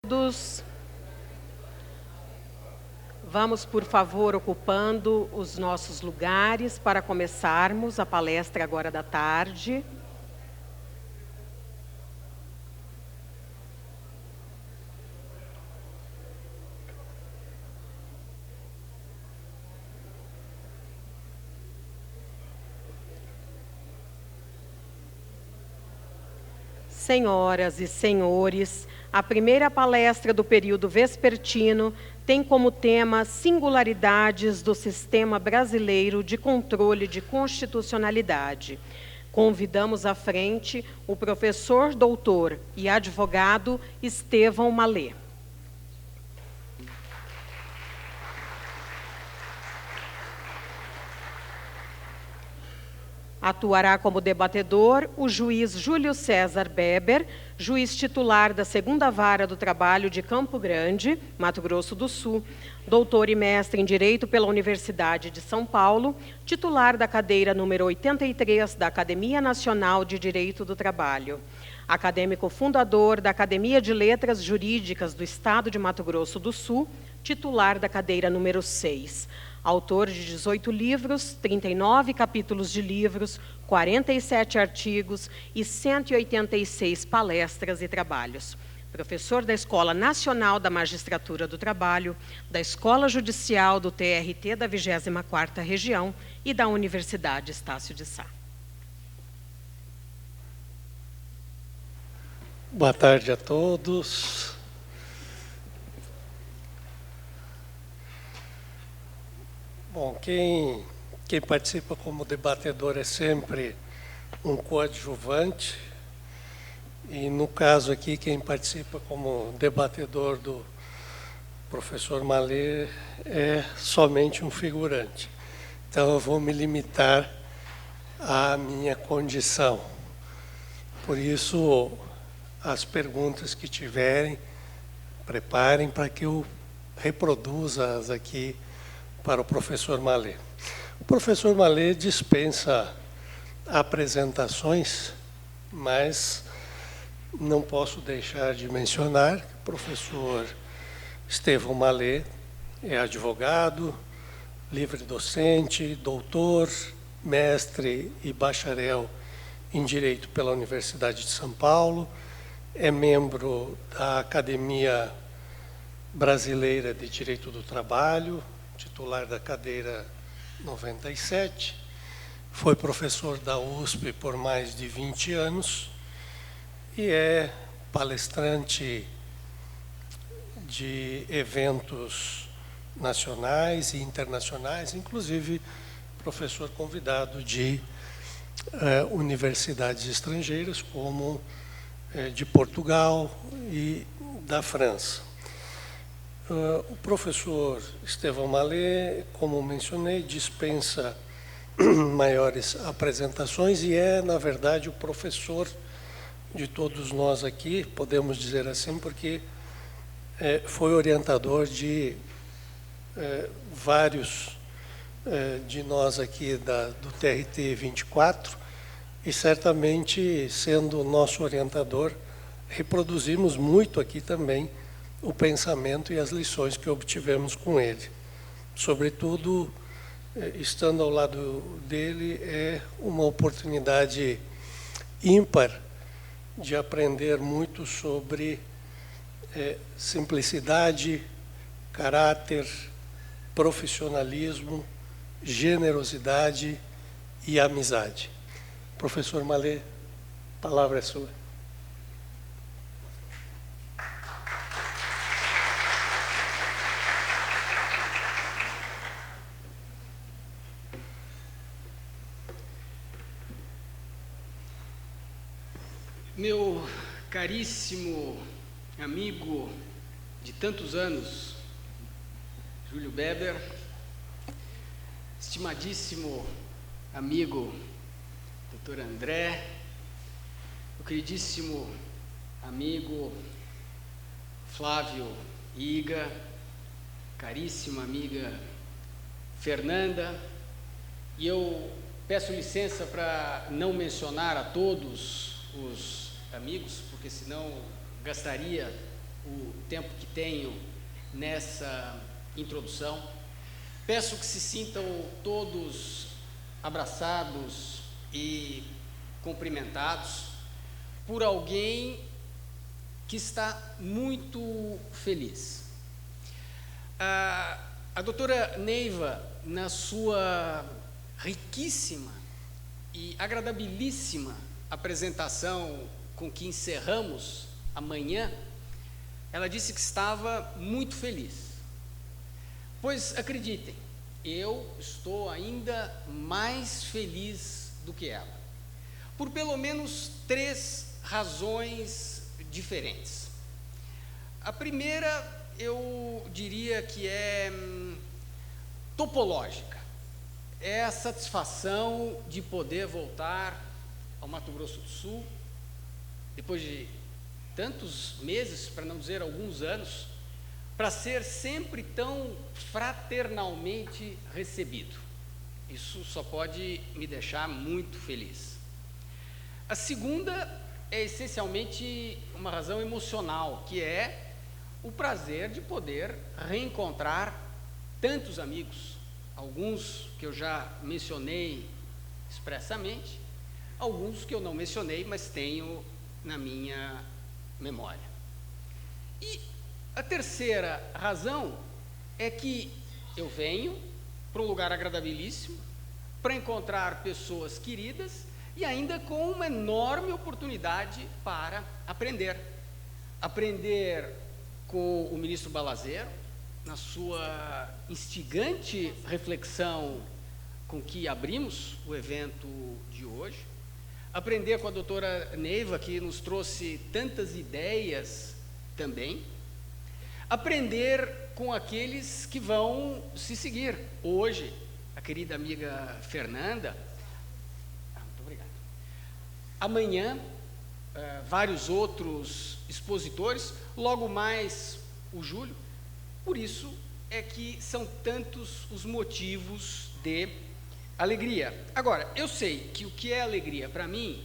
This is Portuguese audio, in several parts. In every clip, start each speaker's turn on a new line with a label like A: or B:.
A: Todos, vamos, por favor, ocupando os nossos lugares para começarmos a palestra agora da tarde. Senhoras e senhores, a primeira palestra do período vespertino tem como tema Singularidades do Sistema Brasileiro de Controle de Constitucionalidade. Convidamos à frente o professor, doutor e advogado Estevão Malê. Atuará como debatedor o juiz Júlio César Beber, juiz titular da 2ª Vara do Trabalho de Campo Grande, Mato Grosso do Sul, doutor e mestre em Direito pela Universidade de São Paulo, titular da cadeira número 83 da Academia Nacional de Direito do Trabalho, acadêmico fundador da Academia de Letras Jurídicas do Estado de Mato Grosso do Sul, titular da cadeira número 6. Autor de 18 livros, 39 capítulos de livros, 47 artigos e 186 palestras e trabalhos. Professor da Escola Nacional da Magistratura do Trabalho, da Escola Judicial do TRT da 24ª Região e da Universidade Estácio de Sá.
B: Boa tarde a todos. Bom, quem participa como debatedor é sempre um coadjuvante, e no caso aqui, quem participa como debatedor do professor Malê é somente um figurante. Então, eu vou me limitar à minha condição. Por isso, as perguntas que tiverem, preparem para que eu reproduza-as aqui para o professor Malê. O professor Malê dispensa apresentações, mas não posso deixar de mencionar que o professor Estevão Malê é advogado, livre-docente, doutor, mestre e bacharel em Direito pela Universidade de São Paulo, é membro da Academia Brasileira de Direito do Trabalho, titular da cadeira 97, foi professor da USP por mais de 20 anos e é palestrante de eventos nacionais e internacionais, inclusive professor convidado de universidades estrangeiras, como de Portugal e da França. O professor Estevão Malê, como mencionei, dispensa maiores apresentações e é, na verdade, o professor de todos nós aqui, podemos dizer assim, porque foi orientador de vários de nós aqui do TRT 24 e, certamente, sendo nosso orientador, reproduzimos muito aqui também o pensamento e as lições que obtivemos com ele. Sobretudo, estando ao lado dele, é uma oportunidade ímpar de aprender muito sobre simplicidade, caráter, profissionalismo, generosidade e amizade. Professor Malê, a palavra é sua.
C: Meu caríssimo amigo de tantos anos, Júlio Beber, estimadíssimo amigo, doutor André, o queridíssimo amigo Flávio Iga, caríssima amiga Fernanda, e eu peço licença para não mencionar a todos os amigos, porque senão gastaria o tempo que tenho nessa introdução. Peço que se sintam todos abraçados e cumprimentados por alguém que está muito feliz. A doutora Neiva, na sua riquíssima e agradabilíssima apresentação com que encerramos amanhã, ela disse que estava muito feliz. Pois acreditem, eu estou ainda mais feliz do que ela, por pelo menos 3 razões diferentes. A primeira, eu diria que é topológica, é a satisfação de poder voltar ao Mato Grosso do Sul, depois de tantos meses, para não dizer alguns anos, para ser sempre tão fraternalmente recebido. Isso só pode me deixar muito feliz. A segunda é essencialmente uma razão emocional, que é o prazer de poder reencontrar tantos amigos, alguns que eu já mencionei expressamente, alguns que eu não mencionei, mas tenho na minha memória. E a terceira razão é que eu venho para um lugar agradabilíssimo, para encontrar pessoas queridas e ainda com uma enorme oportunidade para aprender. Aprender com o ministro Balazeiro, na sua instigante reflexão com que abrimos o evento de hoje. Aprender com a doutora Neiva, que nos trouxe tantas ideias também. Aprender com aqueles que vão se seguir. Hoje, a querida amiga Fernanda. Muito obrigado. Amanhã, vários outros expositores, logo mais o Júlio. Por isso é que são tantos os motivos de alegria. Agora, eu sei que o que é alegria para mim,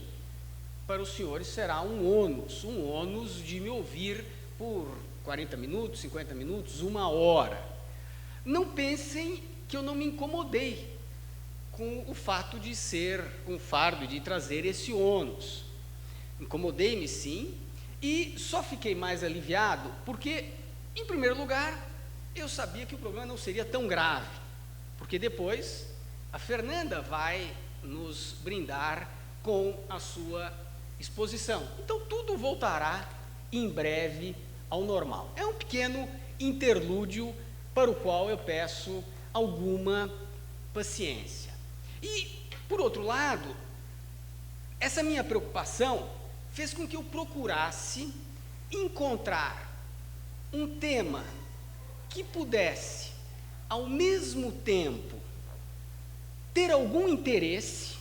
C: para os senhores será um ônus de me ouvir por 40 minutos, 50 minutos, 1 hora. Não pensem que eu não me incomodei com o fato de ser um fardo, de trazer esse ônus. Incomodei-me sim, e só fiquei mais aliviado porque, em primeiro lugar, eu sabia que o problema não seria tão grave, porque depois a Fernanda vai nos brindar com a sua exposição. Então tudo voltará em breve ao normal. É um pequeno interlúdio para o qual eu peço alguma paciência. E, por outro lado, essa minha preocupação fez com que eu procurasse encontrar um tema que pudesse, ao mesmo tempo, ter algum interesse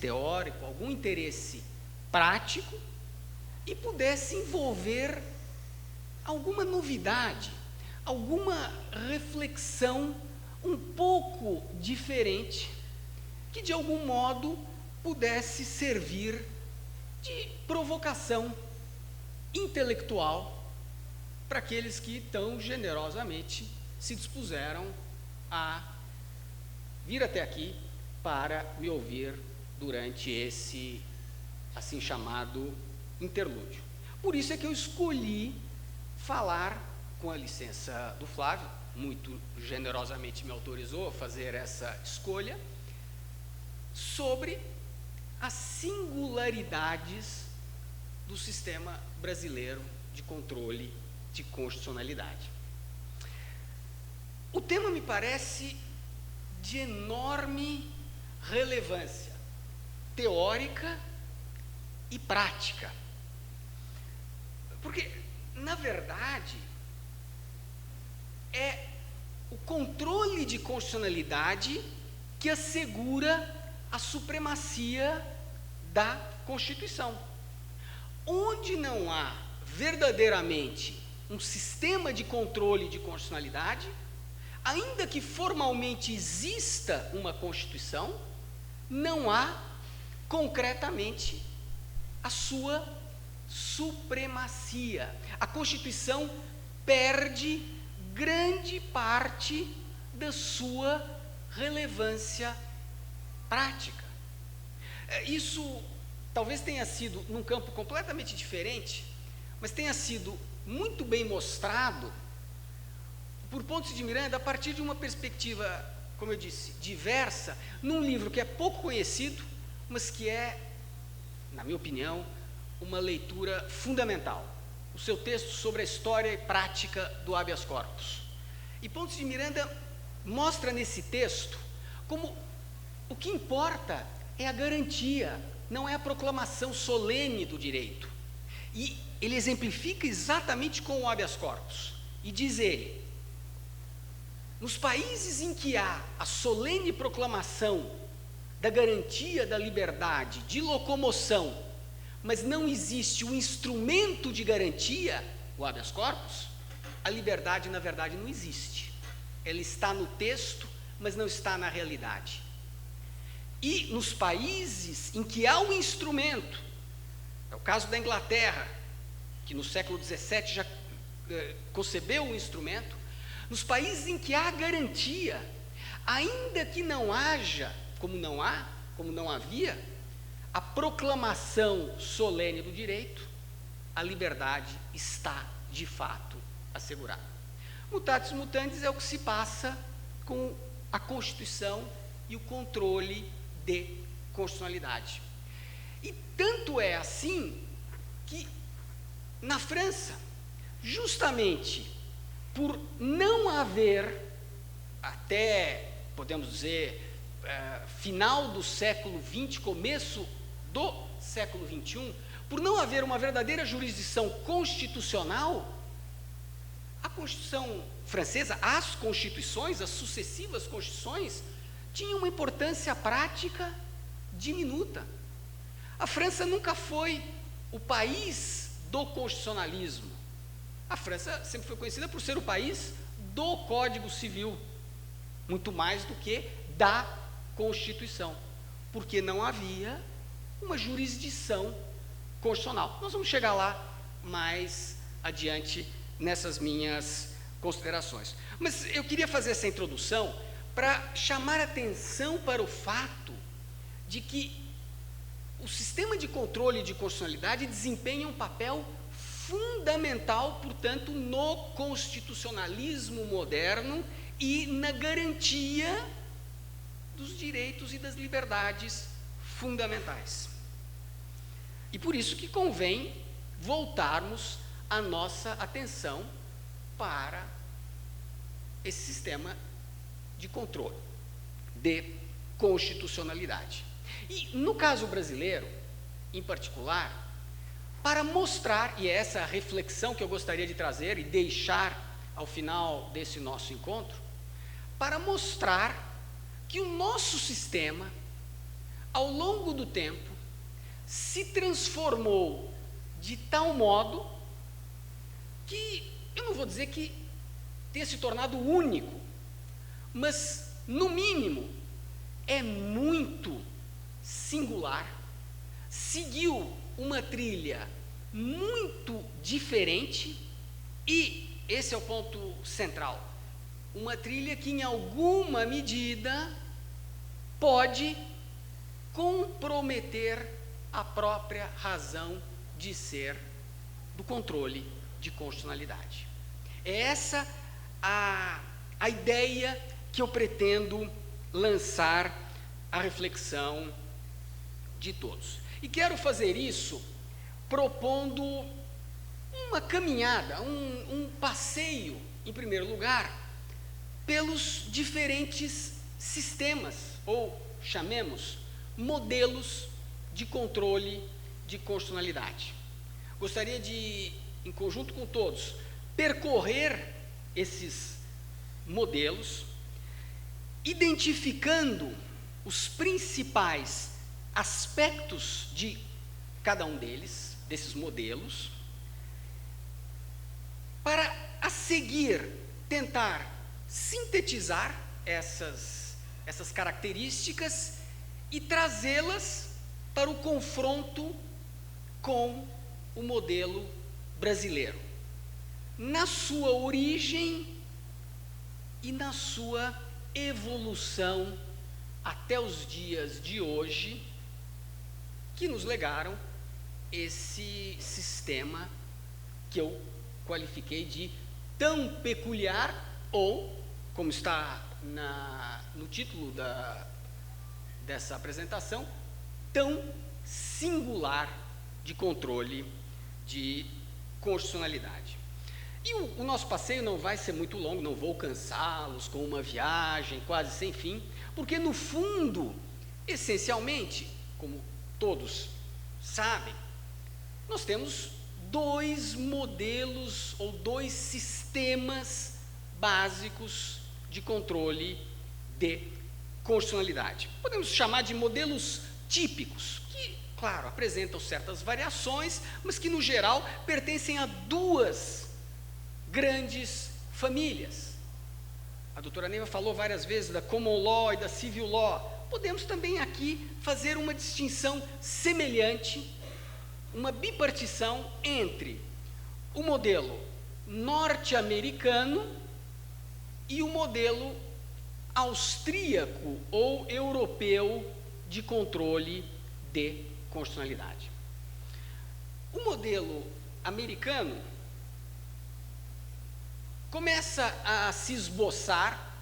C: teórico, algum interesse prático, e pudesse envolver alguma novidade, alguma reflexão um pouco diferente, que de algum modo pudesse servir de provocação intelectual para aqueles que tão generosamente se dispuseram a vir até aqui para me ouvir durante esse assim chamado interlúdio. Por isso é que eu escolhi falar, com a licença do Flávio, muito generosamente me autorizou a fazer essa escolha, sobre as singularidades do sistema brasileiro de controle de constitucionalidade. O tema me parece de enorme relevância teórica e prática. Porque, na verdade, é o controle de constitucionalidade que assegura a supremacia da Constituição. Onde não há verdadeiramente um sistema de controle de constitucionalidade, ainda que formalmente exista uma Constituição, não há concretamente a sua supremacia. A Constituição perde grande parte da sua relevância prática. Isso talvez tenha sido num campo completamente diferente, mas tenha sido muito bem mostrado por Pontes de Miranda a partir de uma perspectiva, como eu disse, diversa, num livro que é pouco conhecido, mas que é, na minha opinião, uma leitura fundamental. O seu texto sobre a história e prática do habeas corpus. E Pontes de Miranda mostra nesse texto como o que importa é a garantia, não é a proclamação solene do direito. E ele exemplifica exatamente com o habeas corpus. E diz ele: nos países em que há a solene proclamação da garantia da liberdade de locomoção, mas não existe um instrumento de garantia, o habeas corpus, a liberdade, na verdade, não existe. Ela está no texto, mas não está na realidade. E nos países em que há o instrumento, é o caso da Inglaterra, que no século XVII já concebeu o instrumento, nos países em que há garantia, ainda que não haja, como não havia, a proclamação solene do direito, a liberdade está, de fato, assegurada. Mutatis mutandis é o que se passa com a Constituição e o controle de constitucionalidade. E tanto é assim que, na França, justamente por não haver, até, podemos dizer, final do século XX, começo do século XXI, por não haver uma verdadeira jurisdição constitucional, a Constituição francesa, as constituições, as sucessivas constituições, tinham uma importância prática diminuta. A França nunca foi o país do constitucionalismo. A França sempre foi conhecida por ser o país do Código Civil, muito mais do que da Constituição, porque não havia uma jurisdição constitucional. Nós vamos chegar lá mais adiante nessas minhas considerações. Mas eu queria fazer essa introdução para chamar atenção para o fato de que o sistema de controle de constitucionalidade desempenha um papel fundamental, portanto, no constitucionalismo moderno e na garantia dos direitos e das liberdades fundamentais. E por isso que convém voltarmos a nossa atenção para esse sistema de controle, de constitucionalidade. E no caso brasileiro, em particular, para mostrar, e é essa a reflexão que eu gostaria de trazer e deixar ao final desse nosso encontro, para mostrar que o nosso sistema, ao longo do tempo, se transformou de tal modo que, eu não vou dizer que tenha se tornado único, mas, no mínimo, é muito singular, seguiu uma trilha muito diferente e, esse é o ponto central, uma trilha que, em alguma medida, pode comprometer a própria razão de ser do controle de constitucionalidade. É essa a ideia que eu pretendo lançar à reflexão de todos. E quero fazer isso propondo uma caminhada, um passeio, em primeiro lugar, pelos diferentes sistemas, ou chamemos, modelos de controle de constitucionalidade. Gostaria de, em conjunto com todos, percorrer esses modelos, identificando os principais aspectos de cada um deles, desses modelos, para, a seguir, tentar sintetizar essas características e trazê-las para o confronto com o modelo brasileiro, na sua origem e na sua evolução até os dias de hoje, que nos legaram esse sistema que eu qualifiquei de tão peculiar, ou, como está no título dessa apresentação, tão singular de controle de constitucionalidade. E o nosso passeio não vai ser muito longo, não vou cansá-los com uma viagem quase sem fim, porque no fundo, essencialmente, como todos sabem, nós temos dois modelos ou dois sistemas básicos de controle de constitucionalidade. Podemos chamar de modelos típicos, que, claro, apresentam certas variações, mas que, no geral, pertencem a duas grandes famílias. A doutora Neiva falou várias vezes da Common Law e da Civil Law. Podemos também aqui fazer uma distinção semelhante, uma bipartição entre o modelo norte-americano e o modelo austríaco ou europeu de controle de constitucionalidade. O modelo americano começa a se esboçar,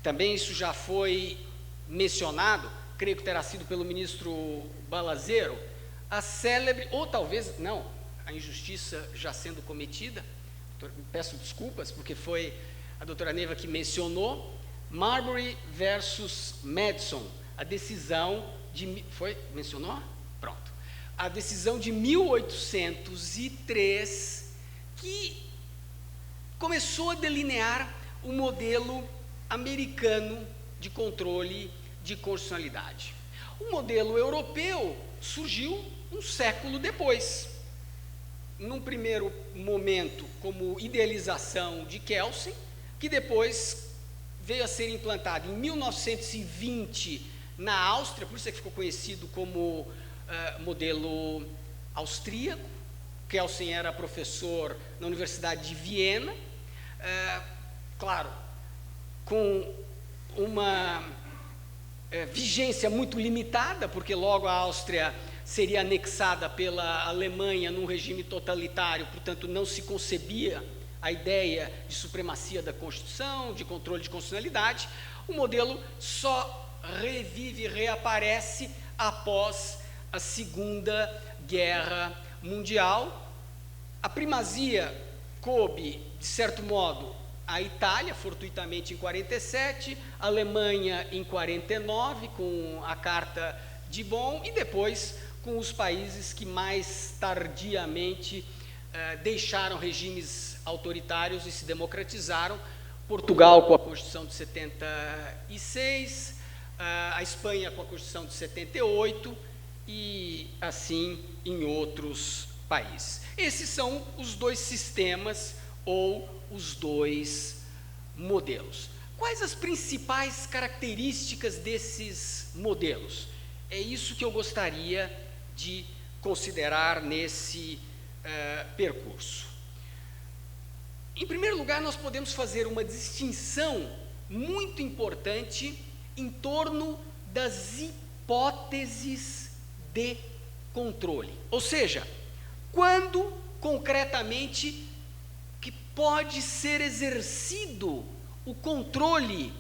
C: também isso já foi mencionado, creio que terá sido pelo ministro Balazero, a célebre, ou talvez, não, a injustiça já sendo cometida, peço desculpas, porque foi a doutora Neiva que mencionou, Marbury versus Madison, a decisão de, mencionou? Pronto. A decisão de 1803, que começou a delinear o modelo americano de controle de constitucionalidade. O modelo europeu surgiu um século depois, num primeiro momento como idealização de Kelsen, que depois veio a ser implantado em 1920 na Áustria, por isso é que ficou conhecido como modelo austríaco. Kelsen era professor na Universidade de Viena, claro, com uma vigência muito limitada, porque logo a Áustria seria anexada pela Alemanha num regime totalitário, portanto não se concebia a ideia de supremacia da Constituição, de controle de constitucionalidade. O modelo só revive, reaparece após a Segunda Guerra Mundial. A primazia coube, de certo modo, à Itália, fortuitamente em 47, a Alemanha em 49, com a Carta de Bonn, e depois com os países que mais tardiamente deixaram regimes autoritários e se democratizaram. Portugal com a Constituição de 76, a Espanha com a Constituição de 78 e assim em outros países. Esses são os dois sistemas ou os dois modelos. Quais as principais características desses modelos? É isso que eu gostaria de considerar nesse percurso. Em primeiro lugar, nós podemos fazer uma distinção muito importante em torno das hipóteses de controle. Ou seja, quando concretamente que pode ser exercido o controle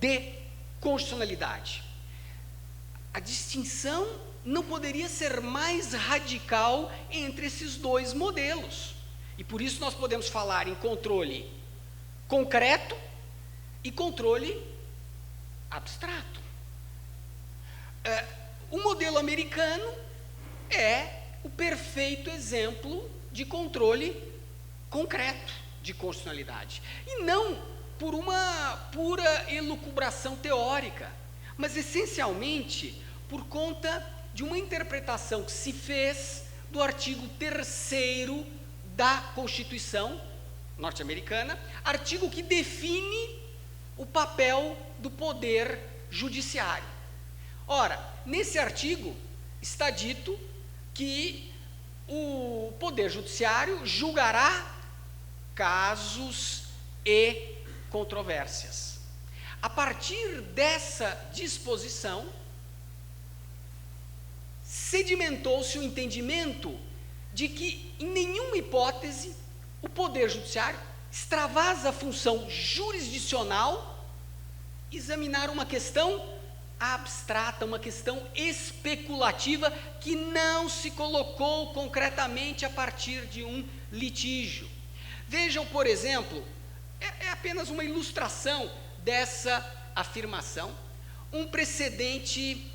C: de constitucionalidade. A distinção não poderia ser mais radical entre esses dois modelos. E por isso nós podemos falar em controle concreto e controle abstrato. O modelo americano é o perfeito exemplo de controle concreto de constitucionalidade. E não por uma pura elucubração teórica, mas essencialmente por conta de uma interpretação que se fez do artigo 3º da Constituição norte-americana, artigo que define o papel do poder judiciário. Ora, nesse artigo está dito que o Poder Judiciário julgará casos e controvérsias. A partir dessa disposição, sedimentou-se o entendimento de que, em nenhuma hipótese, o Poder Judiciário extravasa a função jurisdicional examinar uma questão abstrata, uma questão especulativa que não se colocou concretamente a partir de um litígio. Vejam, por exemplo, é apenas uma ilustração dessa afirmação, um precedente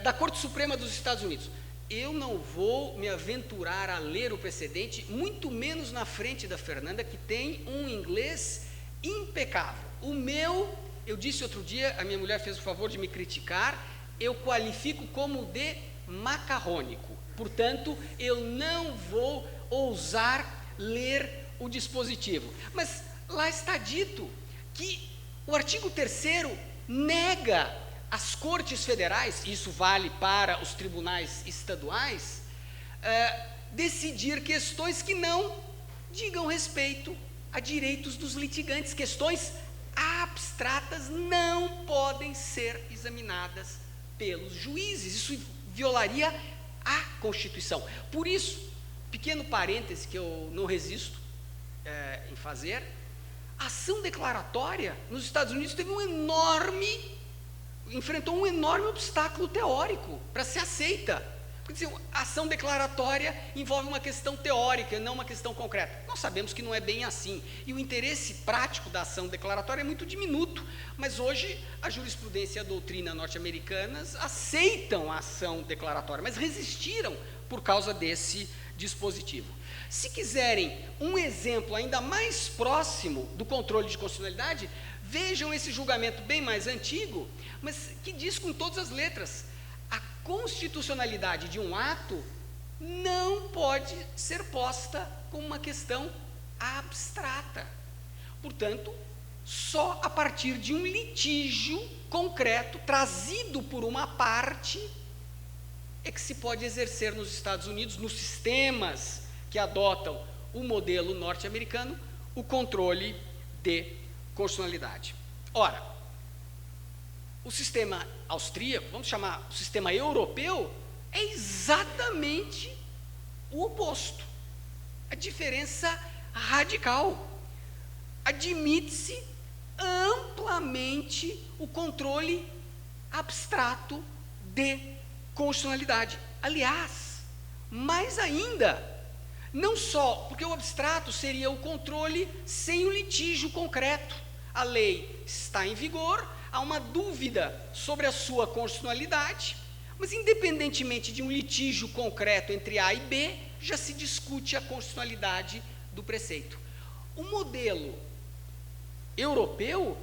C: da Corte Suprema dos Estados Unidos. Eu não vou me aventurar a ler o precedente, muito menos na frente da Fernanda, que tem um inglês impecável. O meu, eu disse outro dia, a minha mulher fez o favor de me criticar, eu qualifico como de macarrônico. Portanto, eu não vou ousar ler o dispositivo. Mas lá está dito que o artigo 3º nega às cortes federais, isso vale para os tribunais estaduais, decidir questões que não digam respeito a direitos dos litigantes. Questões abstratas não podem ser examinadas pelos juízes. Isso violaria a Constituição. Por isso, pequeno parêntese que eu não resisto em fazer, a ação declaratória nos Estados Unidos enfrentou um enorme obstáculo teórico para ser aceita. Porque a ação declaratória envolve uma questão teórica, não uma questão concreta. Nós sabemos que não é bem assim, e o interesse prático da ação declaratória é muito diminuto, mas hoje a jurisprudência e a doutrina norte-americanas aceitam a ação declaratória, mas resistiram por causa desse dispositivo. Se quiserem um exemplo ainda mais próximo do controle de constitucionalidade, vejam esse julgamento bem mais antigo, mas que diz com todas as letras: a constitucionalidade de um ato não pode ser posta como uma questão abstrata. Portanto, só a partir de um litígio concreto, trazido por uma parte, é que se pode exercer nos Estados Unidos, nos sistemas que adotam o modelo norte-americano, o controle de constitucionalidade. Ora, o sistema austríaco, vamos chamar o sistema europeu, é exatamente o oposto. A diferença radical. Admite-se amplamente o controle abstrato de constitucionalidade. Aliás, mais ainda, não só porque o abstrato seria o controle sem o litígio concreto. A lei está em vigor, há uma dúvida sobre a sua constitucionalidade, mas independentemente de um litígio concreto entre A e B, já se discute a constitucionalidade do preceito. O modelo europeu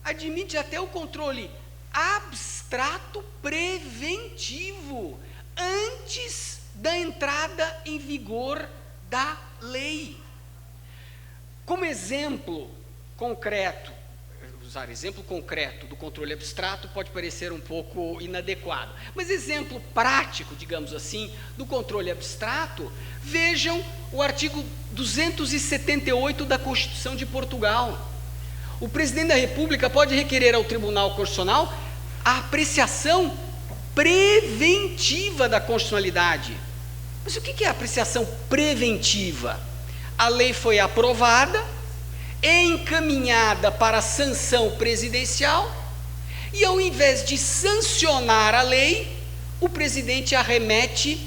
C: admite até o controle abstrato preventivo, antes da entrada em vigor da lei. Como exemplo concreto, usar exemplo concreto do controle abstrato pode parecer um pouco inadequado, mas exemplo prático, digamos assim, do controle abstrato, vejam o artigo 278 da Constituição de Portugal. O presidente da República pode requerer ao Tribunal Constitucional a apreciação preventiva da constitucionalidade. Mas o que é a apreciação preventiva? A lei foi aprovada, encaminhada para a sanção presidencial, e ao invés de sancionar a lei, o presidente a remete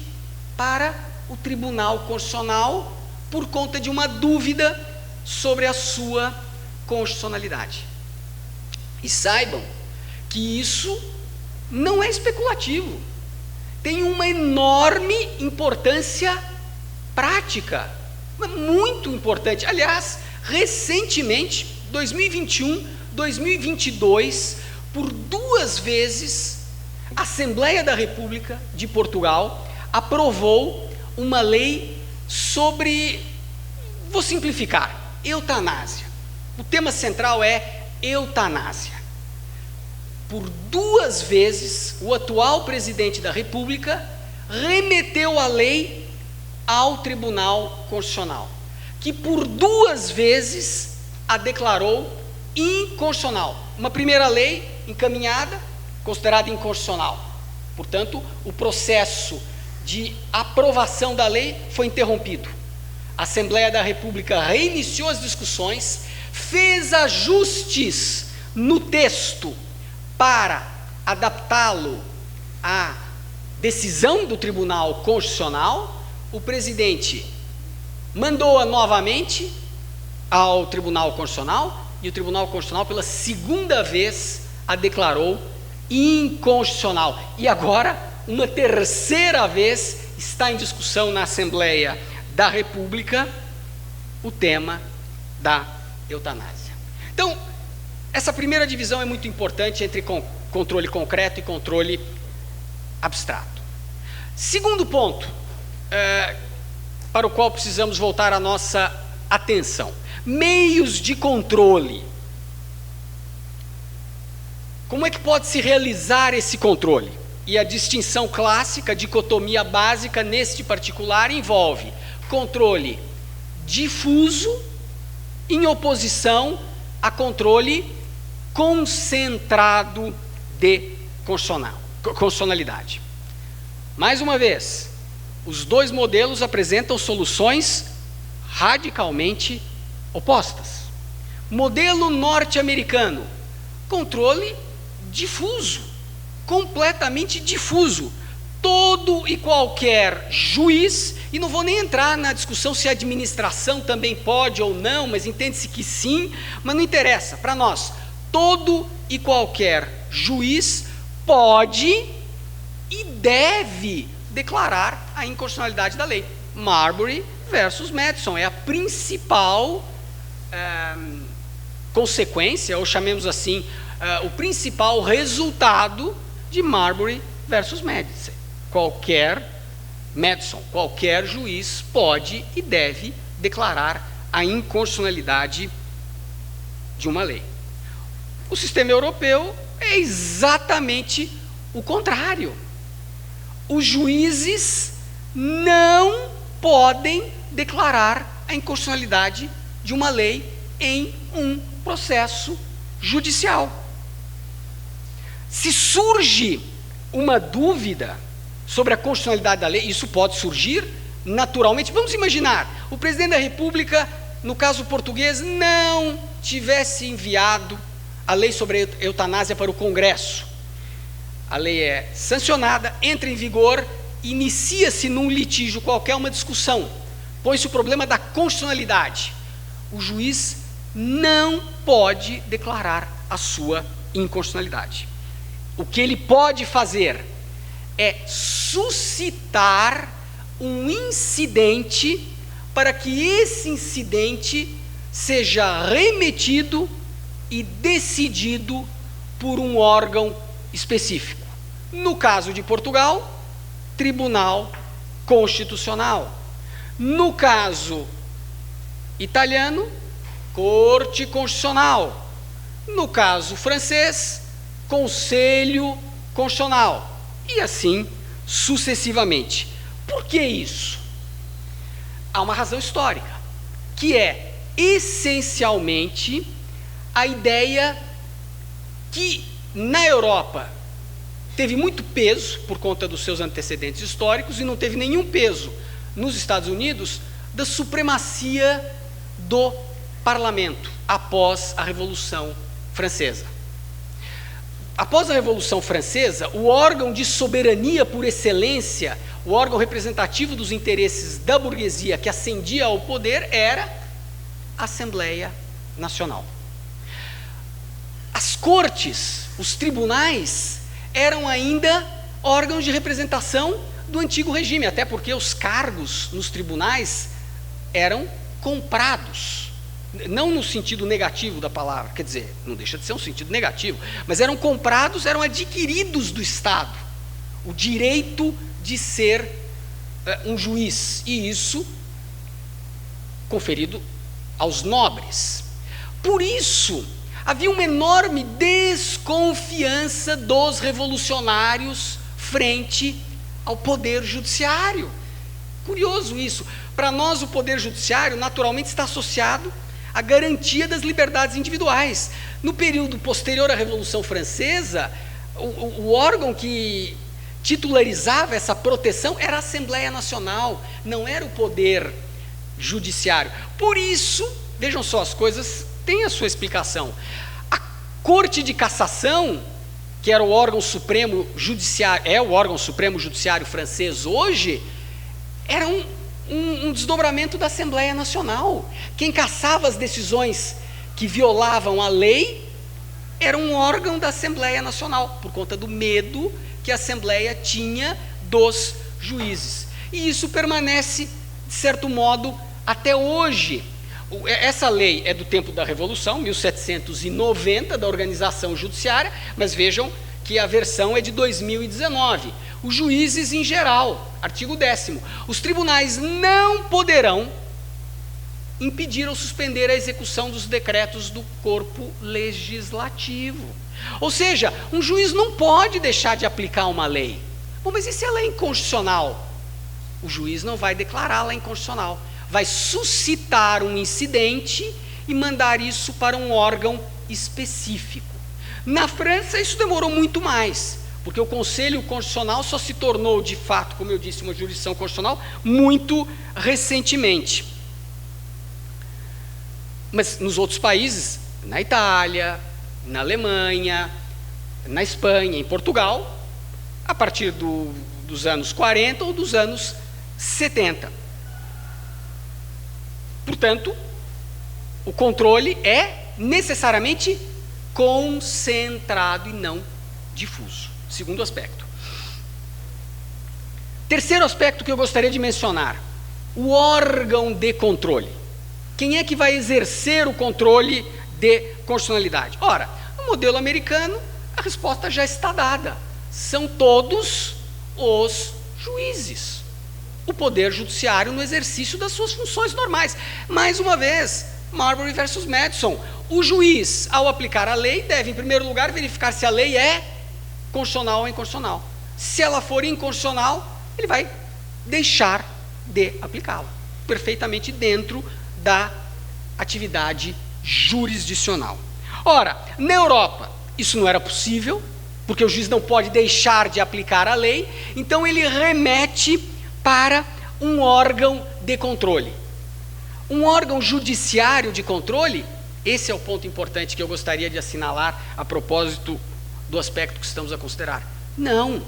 C: para o Tribunal Constitucional por conta de uma dúvida sobre a sua constitucionalidade. E saibam que isso não é especulativo, tem uma enorme importância prática, muito importante. Aliás, recentemente, 2021, 2022, por 2 vezes, a Assembleia da República de Portugal aprovou uma lei sobre, vou simplificar, eutanásia. O tema central é eutanásia. Por 2 vezes, o atual presidente da República remeteu a lei ao Tribunal Constitucional, que por 2 vezes a declarou inconstitucional. Uma primeira lei encaminhada, considerada inconstitucional. Portanto, o processo de aprovação da lei foi interrompido. A Assembleia da República reiniciou as discussões, fez ajustes no texto para adaptá-lo à decisão do Tribunal Constitucional. O presidente mandou-a novamente ao Tribunal Constitucional e o Tribunal Constitucional, pela 2ª vez, a declarou inconstitucional. E agora, uma 3ª vez, está em discussão na Assembleia da República o tema da eutanásia. Então, essa primeira divisão é muito importante entre controle concreto e controle abstrato. Segundo ponto, para o qual precisamos voltar a nossa atenção: meios de controle. Como é que pode se realizar esse controle? E a distinção clássica, a dicotomia básica neste particular, envolve controle difuso em oposição a controle concentrado de constitucionalidade. Mais uma vez, os 2 modelos apresentam soluções radicalmente opostas. Modelo norte-americano: controle difuso, completamente difuso. Todo e qualquer juiz, e não vou nem entrar na discussão se a administração também pode ou não, mas entende-se que sim, mas não interessa, para nós, todo e qualquer juiz pode e deve declarar a inconstitucionalidade da lei. Marbury versus Madison é a principal consequência, ou chamemos assim, o principal resultado de Marbury versus Madison. Qualquer juiz pode e deve declarar a inconstitucionalidade de uma lei. O sistema europeu é exatamente o contrário. Os juízes não podem declarar a inconstitucionalidade de uma lei em um processo judicial. Se surge uma dúvida sobre a constitucionalidade da lei, isso pode surgir naturalmente. Vamos imaginar, o presidente da República, no caso português, não tivesse enviado a lei sobre a eutanásia para o Congresso. A lei é sancionada, entra em vigor, inicia-se num litígio qualquer uma discussão, põe-se o problema da constitucionalidade. O juiz não pode declarar a sua inconstitucionalidade. O que ele pode fazer é suscitar um incidente para que esse incidente seja remetido e decidido por um órgão específico. No caso de Portugal, Tribunal Constitucional. No caso italiano, Corte Constitucional. No caso francês, Conselho Constitucional. E assim sucessivamente. Por que isso? Há uma razão histórica, que é essencialmente a ideia que na Europa teve muito peso por conta dos seus antecedentes históricos e não teve nenhum peso nos Estados Unidos da supremacia do parlamento após a Revolução Francesa. Após a Revolução Francesa, o órgão de soberania por excelência, o órgão representativo dos interesses da burguesia que ascendia ao poder era a Assembleia Nacional. As cortes, os tribunais, eram ainda órgãos de representação do antigo regime, até porque os cargos nos tribunais eram comprados. Não no sentido negativo da palavra, quer dizer, não deixa de ser um sentido negativo, mas eram comprados, eram adquiridos do Estado, o direito de ser um juiz, e isso conferido aos nobres. Por isso, havia uma enorme desconfiança dos revolucionários frente ao poder judiciário. Curioso isso. Para nós, o poder judiciário naturalmente está associado à garantia das liberdades individuais. No período posterior à Revolução Francesa, o órgão que titularizava essa proteção era a Assembleia Nacional, não era o poder judiciário. Por isso, vejam só, as coisas têm a sua explicação. A Corte de Cassação, que era o órgão supremo judiciário, é o órgão supremo judiciário francês hoje, era um desdobramento da Assembleia Nacional. Quem cassava as decisões que violavam a lei era um órgão da Assembleia Nacional, por conta do medo que a Assembleia tinha dos juízes. E isso permanece, de certo modo, até hoje. Essa lei é do tempo da Revolução, 1790, da organização judiciária, mas vejam que a versão é de 2019. Os juízes em geral, artigo 10º, os tribunais não poderão impedir ou suspender a execução dos decretos do corpo legislativo. Ou seja, um juiz não pode deixar de aplicar uma lei. Bom, mas e se ela é inconstitucional? O juiz não vai declará-la inconstitucional, vai suscitar um incidente e mandar isso para um órgão específico. Na França, isso demorou muito mais, porque o Conselho Constitucional só se tornou, de fato, como eu disse, uma jurisdição constitucional muito recentemente. Mas nos outros países, na Itália, na Alemanha, na Espanha, em Portugal, a partir dos anos 40 ou dos anos 70. Portanto, o controle é necessariamente concentrado e não difuso. Segundo aspecto. Terceiro aspecto que eu gostaria de mencionar: o órgão de controle. Quem é que vai exercer o controle de constitucionalidade? Ora, no modelo americano, a resposta já está dada. São todos os juízes. O poder judiciário no exercício das suas funções normais. Mais uma vez, Marbury versus Madison. O juiz, ao aplicar a lei, deve, em primeiro lugar, verificar se a lei é constitucional ou inconstitucional. Se ela for inconstitucional, ele vai deixar de aplicá-la, perfeitamente dentro da atividade jurisdicional. Ora, na Europa, isso não era possível, porque o juiz não pode deixar de aplicar a lei, então ele remete para um órgão de controle. Um órgão judiciário de controle, esse é o ponto importante que eu gostaria de assinalar a propósito do aspecto que estamos a considerar. Não.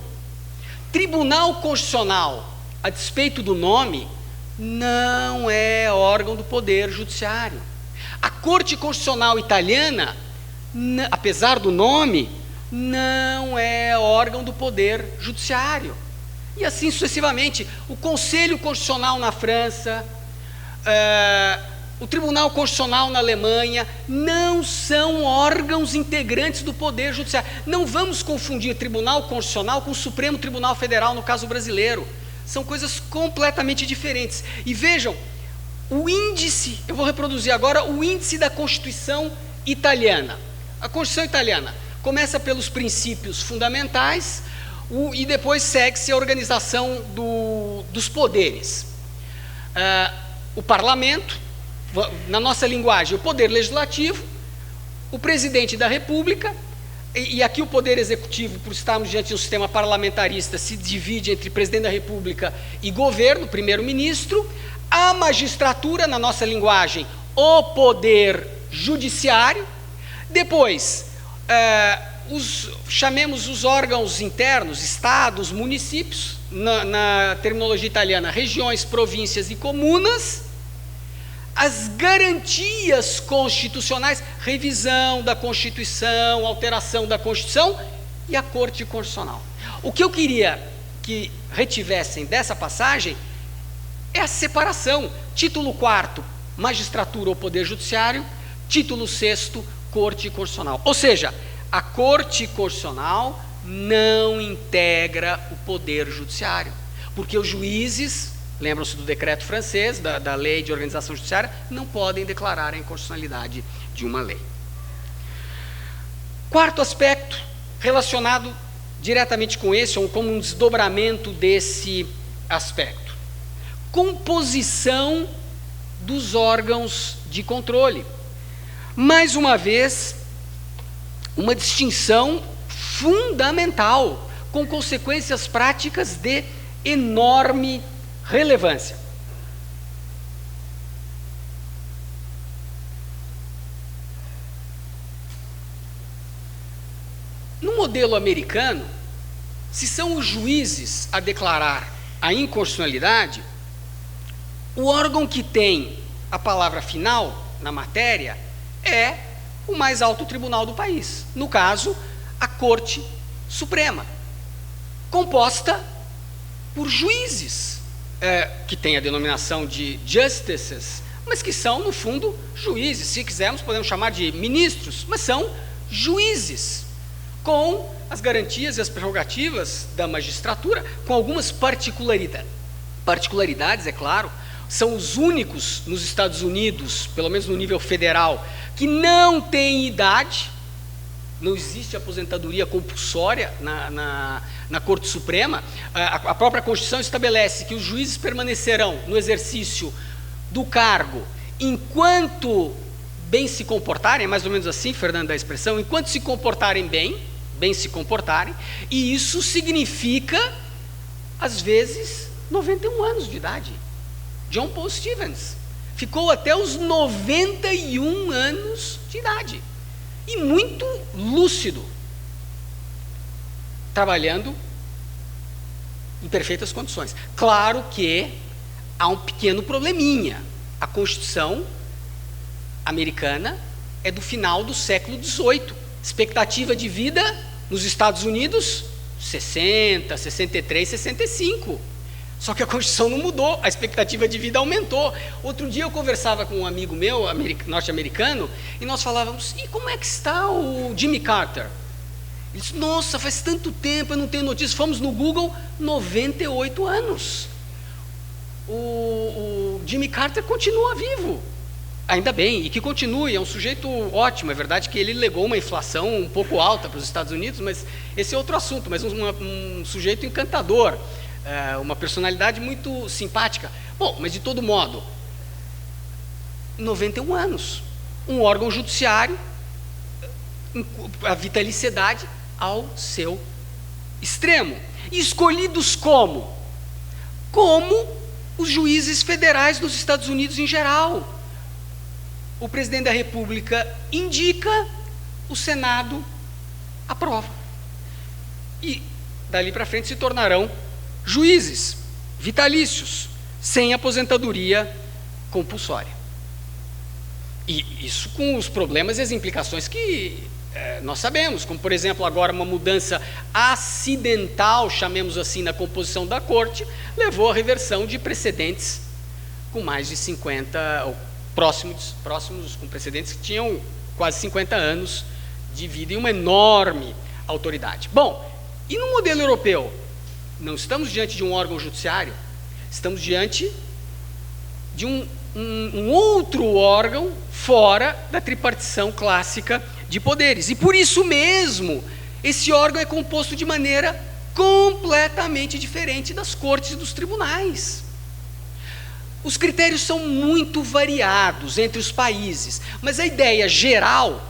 C: Tribunal Constitucional, a despeito do nome, não é órgão do Poder Judiciário. A Corte Constitucional Italiana, apesar do nome, não é órgão do Poder Judiciário. E assim sucessivamente. O Conselho Constitucional na França, o Tribunal Constitucional na Alemanha, não são órgãos integrantes do Poder Judiciário. Não vamos confundir Tribunal Constitucional com o Supremo Tribunal Federal, no caso brasileiro. São coisas completamente diferentes. E vejam, o índice, eu vou reproduzir agora o índice da Constituição italiana. A Constituição italiana começa pelos princípios fundamentais e depois segue-se a organização dos poderes. O parlamento, na nossa linguagem, o poder legislativo, o presidente da República, e aqui o poder executivo, por estarmos diante de um sistema parlamentarista, se divide entre presidente da República e governo, primeiro-ministro. A magistratura, na nossa linguagem, o poder judiciário. Depois, chamemos os órgãos internos, estados, municípios, na terminologia italiana, regiões, províncias e comunas. As garantias constitucionais, revisão da Constituição, alteração da Constituição, e a Corte Constitucional. O que eu queria que retivessem dessa passagem é a separação. Título 4º, magistratura ou poder judiciário. Título 6º, Corte Constitucional. Ou seja, a Corte Constitucional não integra o poder judiciário, porque os juízes, lembram-se do decreto francês, da lei de organização judiciária, não podem declarar a inconstitucionalidade de uma lei. Quarto aspecto, relacionado diretamente com esse, ou como um desdobramento desse aspecto. composição dos órgãos de controle. Mais uma vez, uma distinção fundamental, com consequências práticas de enorme relevância. No modelo americano, se são os juízes a declarar a inconstitucionalidade, o órgão que tem a palavra final na matéria é o mais alto tribunal do país. No caso, a Corte Suprema, composta por juízes, que tem a denominação de justices, mas que são, no fundo, juízes. Se quisermos, podemos chamar de ministros, mas são juízes, com as garantias e as prerrogativas da magistratura, com algumas particularidades, é claro. São os únicos nos Estados Unidos, pelo menos no nível federal, que não têm idade. Não existe aposentadoria compulsória na Corte Suprema. A própria Constituição estabelece que os juízes permanecerão no exercício do cargo enquanto bem se comportarem, é mais ou menos assim, Fernando, a expressão, enquanto se comportarem bem se comportarem, e isso significa, às vezes, 91 anos de idade. John Paul Stevens ficou até os 91 anos de idade, e muito lúcido, trabalhando em perfeitas condições. Claro que há um pequeno probleminha. A Constituição americana é do final do século XVIII. Expectativa de vida nos Estados Unidos, 60, 63, 65. Só que a Constituição não mudou, a expectativa de vida aumentou. Outro dia eu conversava com um amigo meu, norte-americano, e nós falávamos, e como é que está o Jimmy Carter? Ele disse, nossa, faz tanto tempo, eu não tenho notícias. Fomos no Google, 98 anos. O Jimmy Carter continua vivo. Ainda bem, e que continue, é um sujeito ótimo. É verdade que ele legou uma inflação um pouco alta para os Estados Unidos, mas esse é outro assunto, mas um sujeito encantador, uma personalidade muito simpática. Bom, mas de todo modo, 91 anos, um órgão judiciário, a vitaliciedade ao seu extremo. E escolhidos como? Como os juízes federais dos Estados Unidos em geral. O presidente da República indica, o Senado aprova. E dali para frente se tornarão juízes vitalícios, sem aposentadoria compulsória. E isso com os problemas e as implicações que nós sabemos, como, por exemplo, agora uma mudança acidental, chamemos assim, na composição da Corte, levou à reversão de precedentes com mais de 50, ou próximos com precedentes que tinham quase 50 anos de vida e uma enorme autoridade. Bom, e no modelo europeu, não estamos diante de um órgão judiciário, estamos diante de um outro órgão fora da tripartição clássica de poderes. E por isso mesmo, esse órgão é composto de maneira completamente diferente das cortes e dos tribunais. Os critérios são muito variados entre os países, mas a ideia geral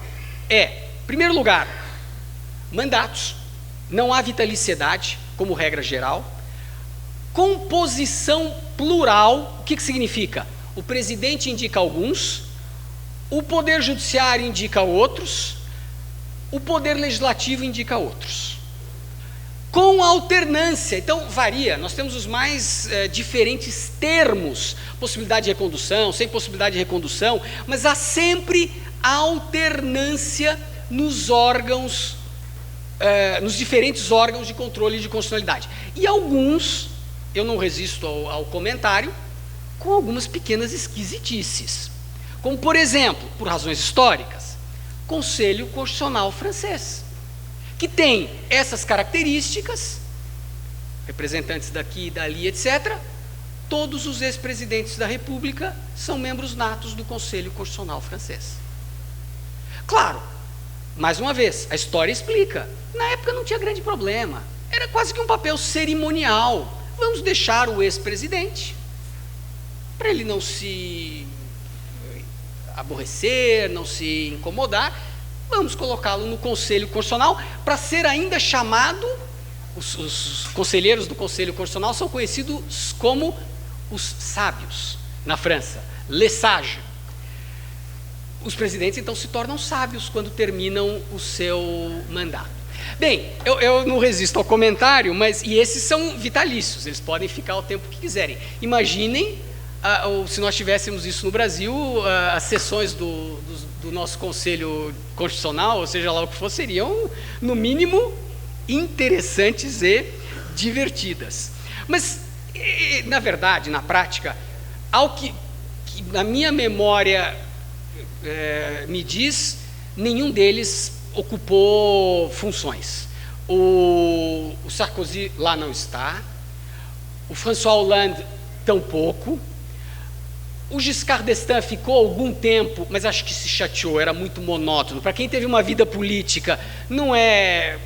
C: é, em primeiro lugar, mandatos, não há vitaliciedade como regra geral, composição plural. O que significa? O presidente indica alguns, o poder judiciário indica outros, o poder legislativo indica outros. Com alternância, então varia, nós temos os mais diferentes termos, possibilidade de recondução, sem possibilidade de recondução, mas há sempre alternância nos órgãos, nos diferentes órgãos de controle de constitucionalidade. E alguns, eu não resisto ao comentário, com algumas pequenas esquisitices. Como, por exemplo, por razões históricas, Conselho Constitucional francês, que tem essas características, representantes daqui e dali, etc. Todos os ex-presidentes da República são membros natos do Conselho Constitucional francês. Claro, mais uma vez, a história explica, na época não tinha grande problema, era quase que um papel cerimonial. Vamos deixar o ex-presidente para ele não se aborrecer, não se incomodar, vamos colocá-lo no Conselho Constitucional para ser ainda chamado, os conselheiros do Conselho Constitucional são conhecidos como os sábios, na França, les sages. Os presidentes, então, se tornam sábios quando terminam o seu mandato. Bem, eu não resisto ao comentário, e esses são vitalícios, eles podem ficar o tempo que quiserem. Imaginem, se nós tivéssemos isso no Brasil, as sessões do nosso Conselho Constitucional, ou seja lá o que for, seriam, no mínimo, interessantes e divertidas. Mas, na verdade, na prática, ao que na minha memória me diz, nenhum deles ocupou funções. O Sarkozy lá não está, o François Hollande tampouco, o Giscard d'Estaing ficou algum tempo, mas acho que se chateou, era muito monótono. Para quem teve uma vida política, não é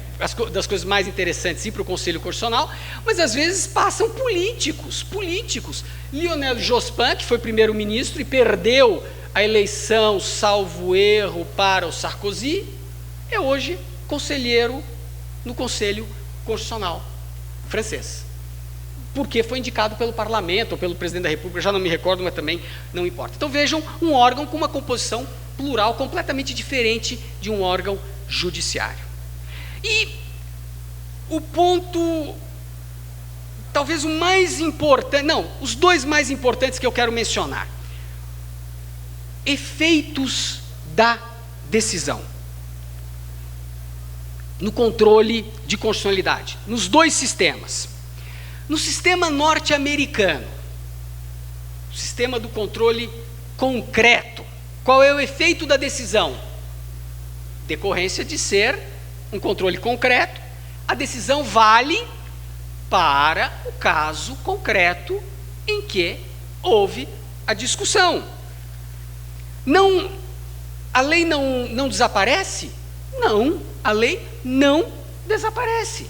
C: das coisas mais interessantes ir para o Conselho Constitucional, mas às vezes passam políticos. Lionel Jospin, que foi primeiro-ministro e perdeu a eleição, salvo erro, para o Sarkozy, é hoje conselheiro no Conselho Constitucional francês. Porque foi indicado pelo parlamento ou pelo presidente da República, já não me recordo, mas também não importa. Então vejam, um órgão com uma composição plural completamente diferente de um órgão judiciário. E o ponto, talvez o mais importante, não, os dois mais importantes que eu quero mencionar. Efeitos da decisão no controle de constitucionalidade, nos dois sistemas. No sistema norte-americano, o sistema do controle concreto, qual é o efeito da decisão? Decorrência de ser um controle concreto, a decisão vale para o caso concreto em que houve a discussão. A lei não desaparece? Não, a lei não desaparece.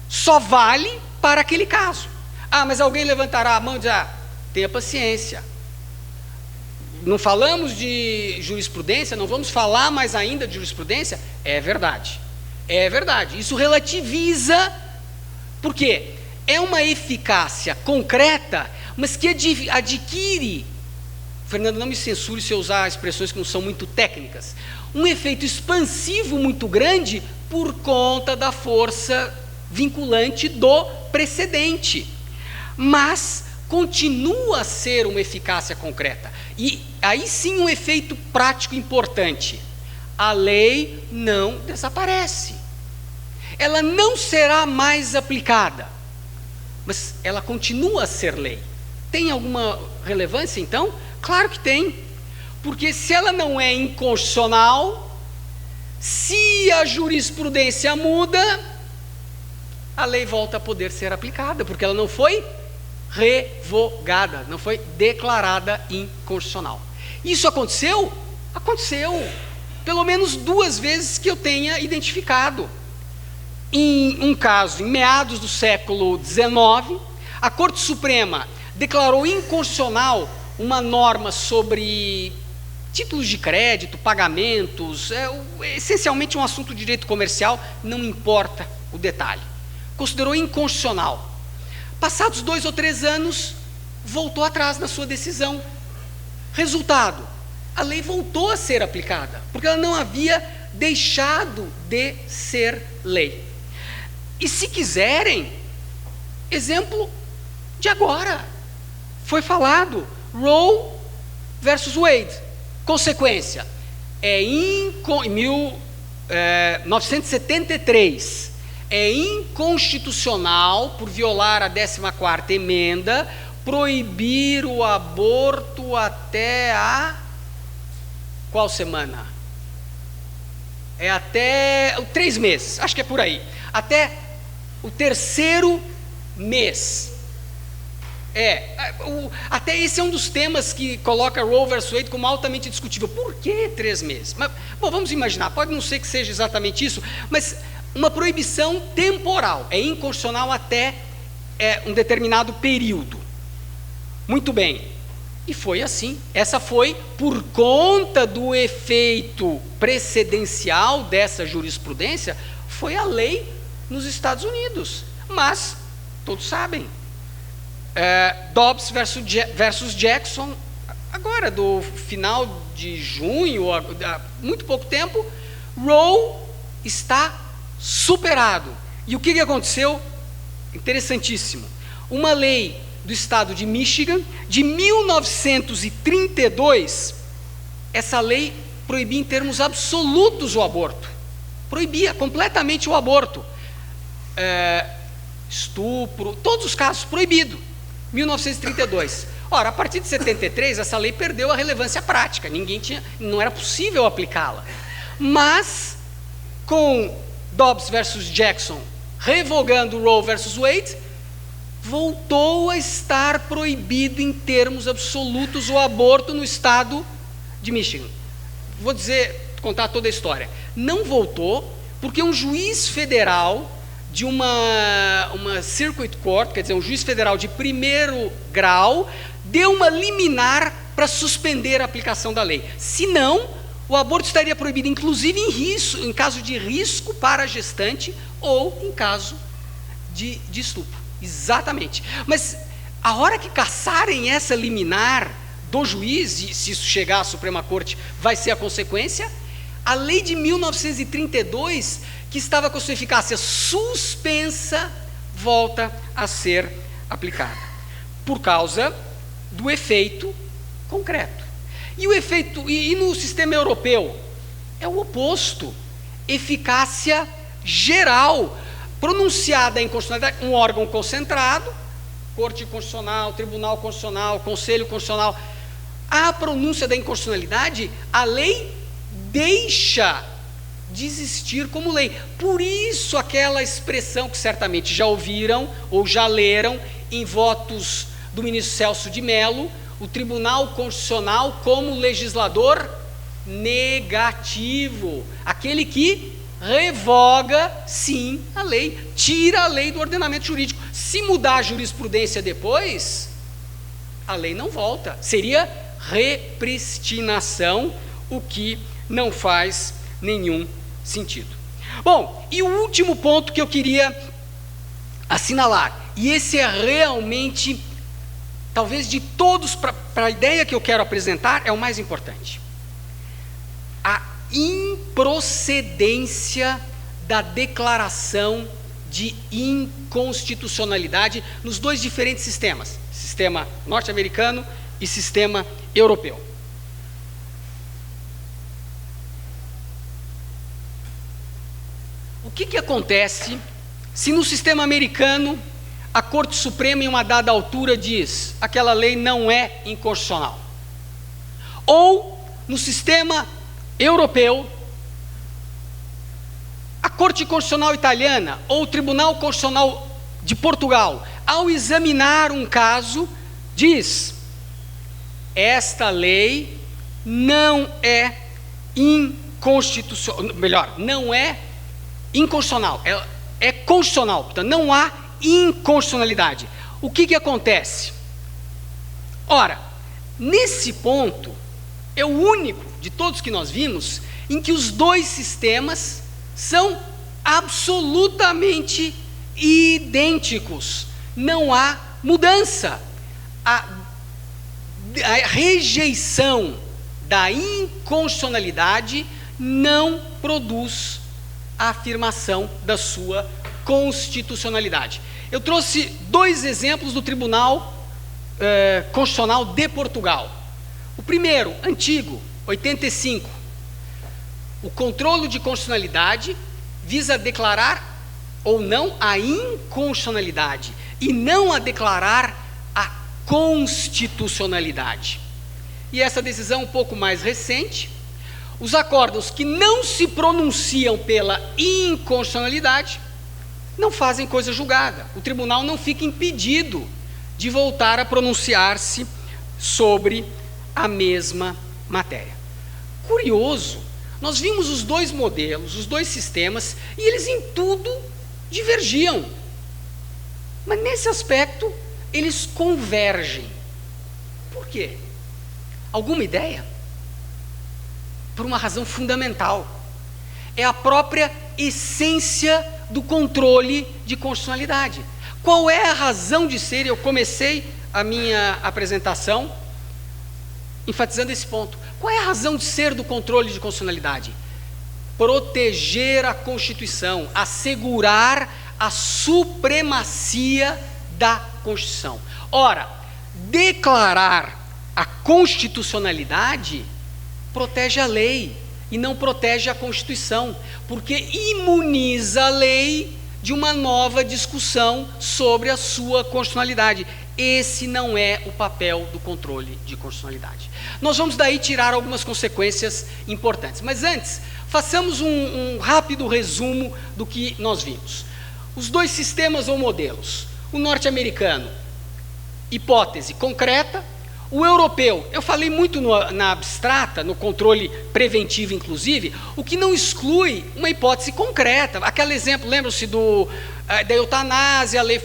C: Só vale para aquele caso. Mas alguém levantará a mão e diz, tenha paciência. Não falamos de jurisprudência, não vamos falar mais ainda de jurisprudência? É verdade. Isso relativiza, porque é uma eficácia concreta, mas que adquire, Fernando, não me censure se eu usar expressões que não são muito técnicas, um efeito expansivo muito grande por conta da força vinculante do precedente, mas continua a ser uma eficácia concreta. E aí sim um efeito prático importante: a lei não desaparece, ela não será mais aplicada, mas ela continua a ser lei. Tem alguma relevância então? Claro que tem, porque se ela não é inconstitucional, se a jurisprudência muda, a lei volta a poder ser aplicada, porque ela não foi revogada, não foi declarada inconstitucional. Isso aconteceu? Aconteceu, pelo menos 2 vezes que eu tenha identificado. Em um caso, em meados do século XIX, a Corte Suprema declarou inconstitucional uma norma sobre títulos de crédito, pagamentos, essencialmente um assunto de direito comercial, não importa o detalhe. Considerou inconstitucional. Passados 2 ou 3 anos, voltou atrás na sua decisão. Resultado: a lei voltou a ser aplicada, porque ela não havia deixado de ser lei. E se quiserem, exemplo de agora, foi falado, Roe versus Wade. Consequência, em 1973, é inconstitucional, por violar a 14ª emenda, proibir o aborto até a... qual semana? É até 3 meses, acho que é por aí. Até o 3º mês. Até esse é um dos temas que coloca Roe versus Wade como altamente discutível. Por que 3 meses? Mas, bom, vamos imaginar, pode não ser que seja exatamente isso, mas uma proibição temporal, é inconstitucional até um determinado período. Muito bem. E foi assim. Essa foi por conta do efeito precedencial dessa jurisprudência, foi a lei nos Estados Unidos. Mas, todos sabem, Dobbs versus Jackson, agora do final de junho, há muito pouco tempo, Roe está superado. E o que aconteceu? Interessantíssimo. Uma lei do estado de Michigan, de 1932, essa lei proibia em termos absolutos o aborto. Proibia completamente o aborto. Estupro, todos os casos, proibido. 1932. Ora, a partir de 73, essa lei perdeu a relevância prática. Não era possível aplicá-la. Mas, com Dobbs versus Jackson, revogando Roe versus Wade, voltou a estar proibido em termos absolutos o aborto no estado de Michigan. Vou contar toda a história. Não voltou porque um juiz federal de uma circuit court, quer dizer, um juiz federal de primeiro grau, deu uma liminar para suspender a aplicação da lei. Senão, o aborto estaria proibido, inclusive em caso de risco para a gestante ou em caso de estupro. Exatamente. Mas a hora que cassarem essa liminar do juiz, e se isso chegar à Suprema Corte, vai ser a consequência, a lei de 1932, que estava com sua eficácia suspensa, volta a ser aplicada, por causa do efeito concreto. E o efeito, e no sistema europeu, é o oposto. Eficácia geral, pronunciada em constitucionalidade, um órgão concentrado, Corte Constitucional, Tribunal Constitucional, Conselho Constitucional. A pronúncia da inconstitucionalidade, a lei deixa de existir como lei. Por isso aquela expressão que certamente já ouviram ou já leram em votos do ministro Celso de Mello, o Tribunal Constitucional como legislador negativo, aquele que revoga, sim, a lei, tira a lei do ordenamento jurídico. Se mudar a jurisprudência depois, a lei não volta. Seria repristinação, o que não faz nenhum sentido. Bom, e o último ponto que eu queria assinalar, e esse é realmente, talvez de todos, para a ideia que eu quero apresentar, é o mais importante. A improcedência da declaração de inconstitucionalidade nos dois diferentes sistemas, sistema norte-americano e sistema europeu. O que acontece se no sistema americano a Corte Suprema em uma dada altura diz aquela lei não é inconstitucional? Ou no sistema europeu, a Corte Constitucional Italiana ou o Tribunal Constitucional de Portugal, ao examinar um caso, diz: esta lei não é inconstitucional, melhor, não é inconstitucional, é constitucional, portanto não há inconstitucionalidade. O que acontece? Ora, nesse ponto, é o único de todos que nós vimos em que os dois sistemas são absolutamente idênticos. Não há mudança. A rejeição da inconstitucionalidade não produz a afirmação da sua constitucionalidade. Eu trouxe dois exemplos do Tribunal Constitucional de Portugal. O primeiro, antigo, 85. O controle de constitucionalidade visa declarar ou não a inconstitucionalidade e não a declarar a constitucionalidade. E essa decisão um pouco mais recente, os acórdãos que não se pronunciam pela inconstitucionalidade não fazem coisa julgada. O tribunal não fica impedido de voltar a pronunciar-se sobre a mesma matéria. Curioso, nós vimos os dois modelos, os dois sistemas, e eles em tudo divergiam. Mas nesse aspecto, eles convergem. Por quê? Alguma ideia? Por uma razão fundamental. É a própria essência do controle de constitucionalidade. Qual é a razão de ser? Eu comecei a minha apresentação enfatizando esse ponto. Qual é a razão de ser do controle de constitucionalidade? Proteger a Constituição, assegurar a supremacia da Constituição. Ora, declarar a constitucionalidade protege a lei e não protege a Constituição, porque imuniza a lei de uma nova discussão sobre a sua constitucionalidade. Esse não é o papel do controle de constitucionalidade. Nós vamos daí tirar algumas consequências importantes, mas antes, façamos um rápido resumo do que nós vimos. Os dois sistemas ou modelos, o norte-americano, hipótese concreta, o europeu, eu falei muito na abstrata, no controle preventivo inclusive, o que não exclui uma hipótese concreta. Aquele exemplo, lembram-se da eutanásia, a lei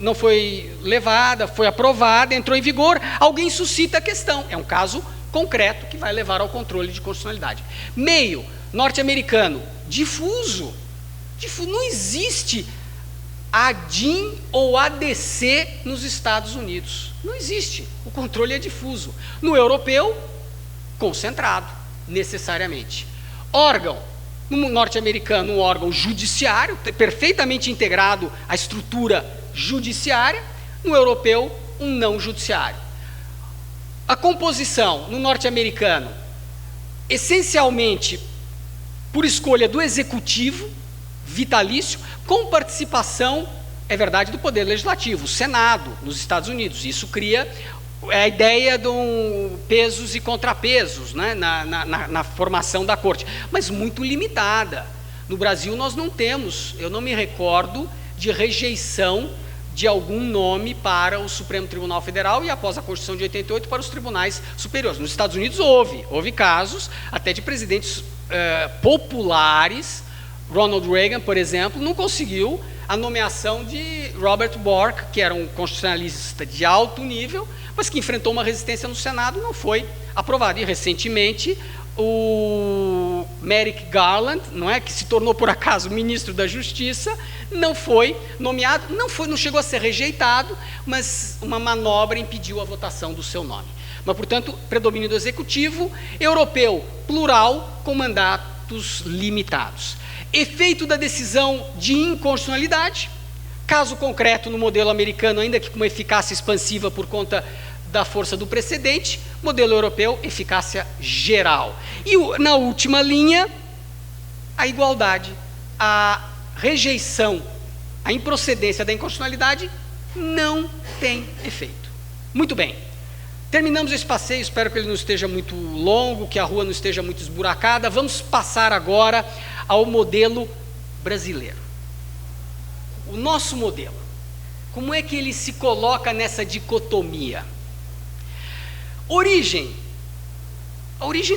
C: não foi levada, foi aprovada, entrou em vigor, alguém suscita a questão. É um caso concreto que vai levar ao controle de constitucionalidade. Meio, norte-americano, difuso. Não existe ADIM ou ADC nos Estados Unidos. Não existe. O controle é difuso. No europeu, concentrado, necessariamente. Órgão. No norte-americano, um órgão judiciário, perfeitamente integrado à estrutura judiciária. No europeu, um não judiciário. A composição, no norte-americano, essencialmente por escolha do executivo, vitalício, com participação, é verdade, do poder legislativo, o Senado, nos Estados Unidos. Isso cria a ideia de pesos e contrapesos, né, na formação da corte, mas muito limitada. No Brasil nós não temos, eu não me recordo de rejeição de algum nome para o Supremo Tribunal Federal e após a Constituição de 88 para os tribunais superiores. Nos Estados Unidos houve casos até de presidentes populares. Ronald Reagan, por exemplo, não conseguiu a nomeação de Robert Bork, que era um constitucionalista de alto nível, mas que enfrentou uma resistência no Senado e não foi aprovado. E recentemente o Merrick Garland, que se tornou por acaso ministro da Justiça, não foi nomeado, não chegou a ser rejeitado, mas uma manobra impediu a votação do seu nome. Mas, portanto, predomínio do executivo, europeu plural, com mandatos limitados. Efeito da decisão de inconstitucionalidade, caso concreto no modelo americano, ainda que com uma eficácia expansiva por conta da força do precedente, modelo europeu, eficácia geral. E na última linha, a igualdade, a rejeição, a improcedência da inconstitucionalidade não tem efeito. Muito bem, terminamos esse passeio, espero que ele não esteja muito longo, que a rua não esteja muito esburacada. Vamos passar agora ao modelo brasileiro. O nosso modelo, como é que ele se coloca nessa dicotomia? A origem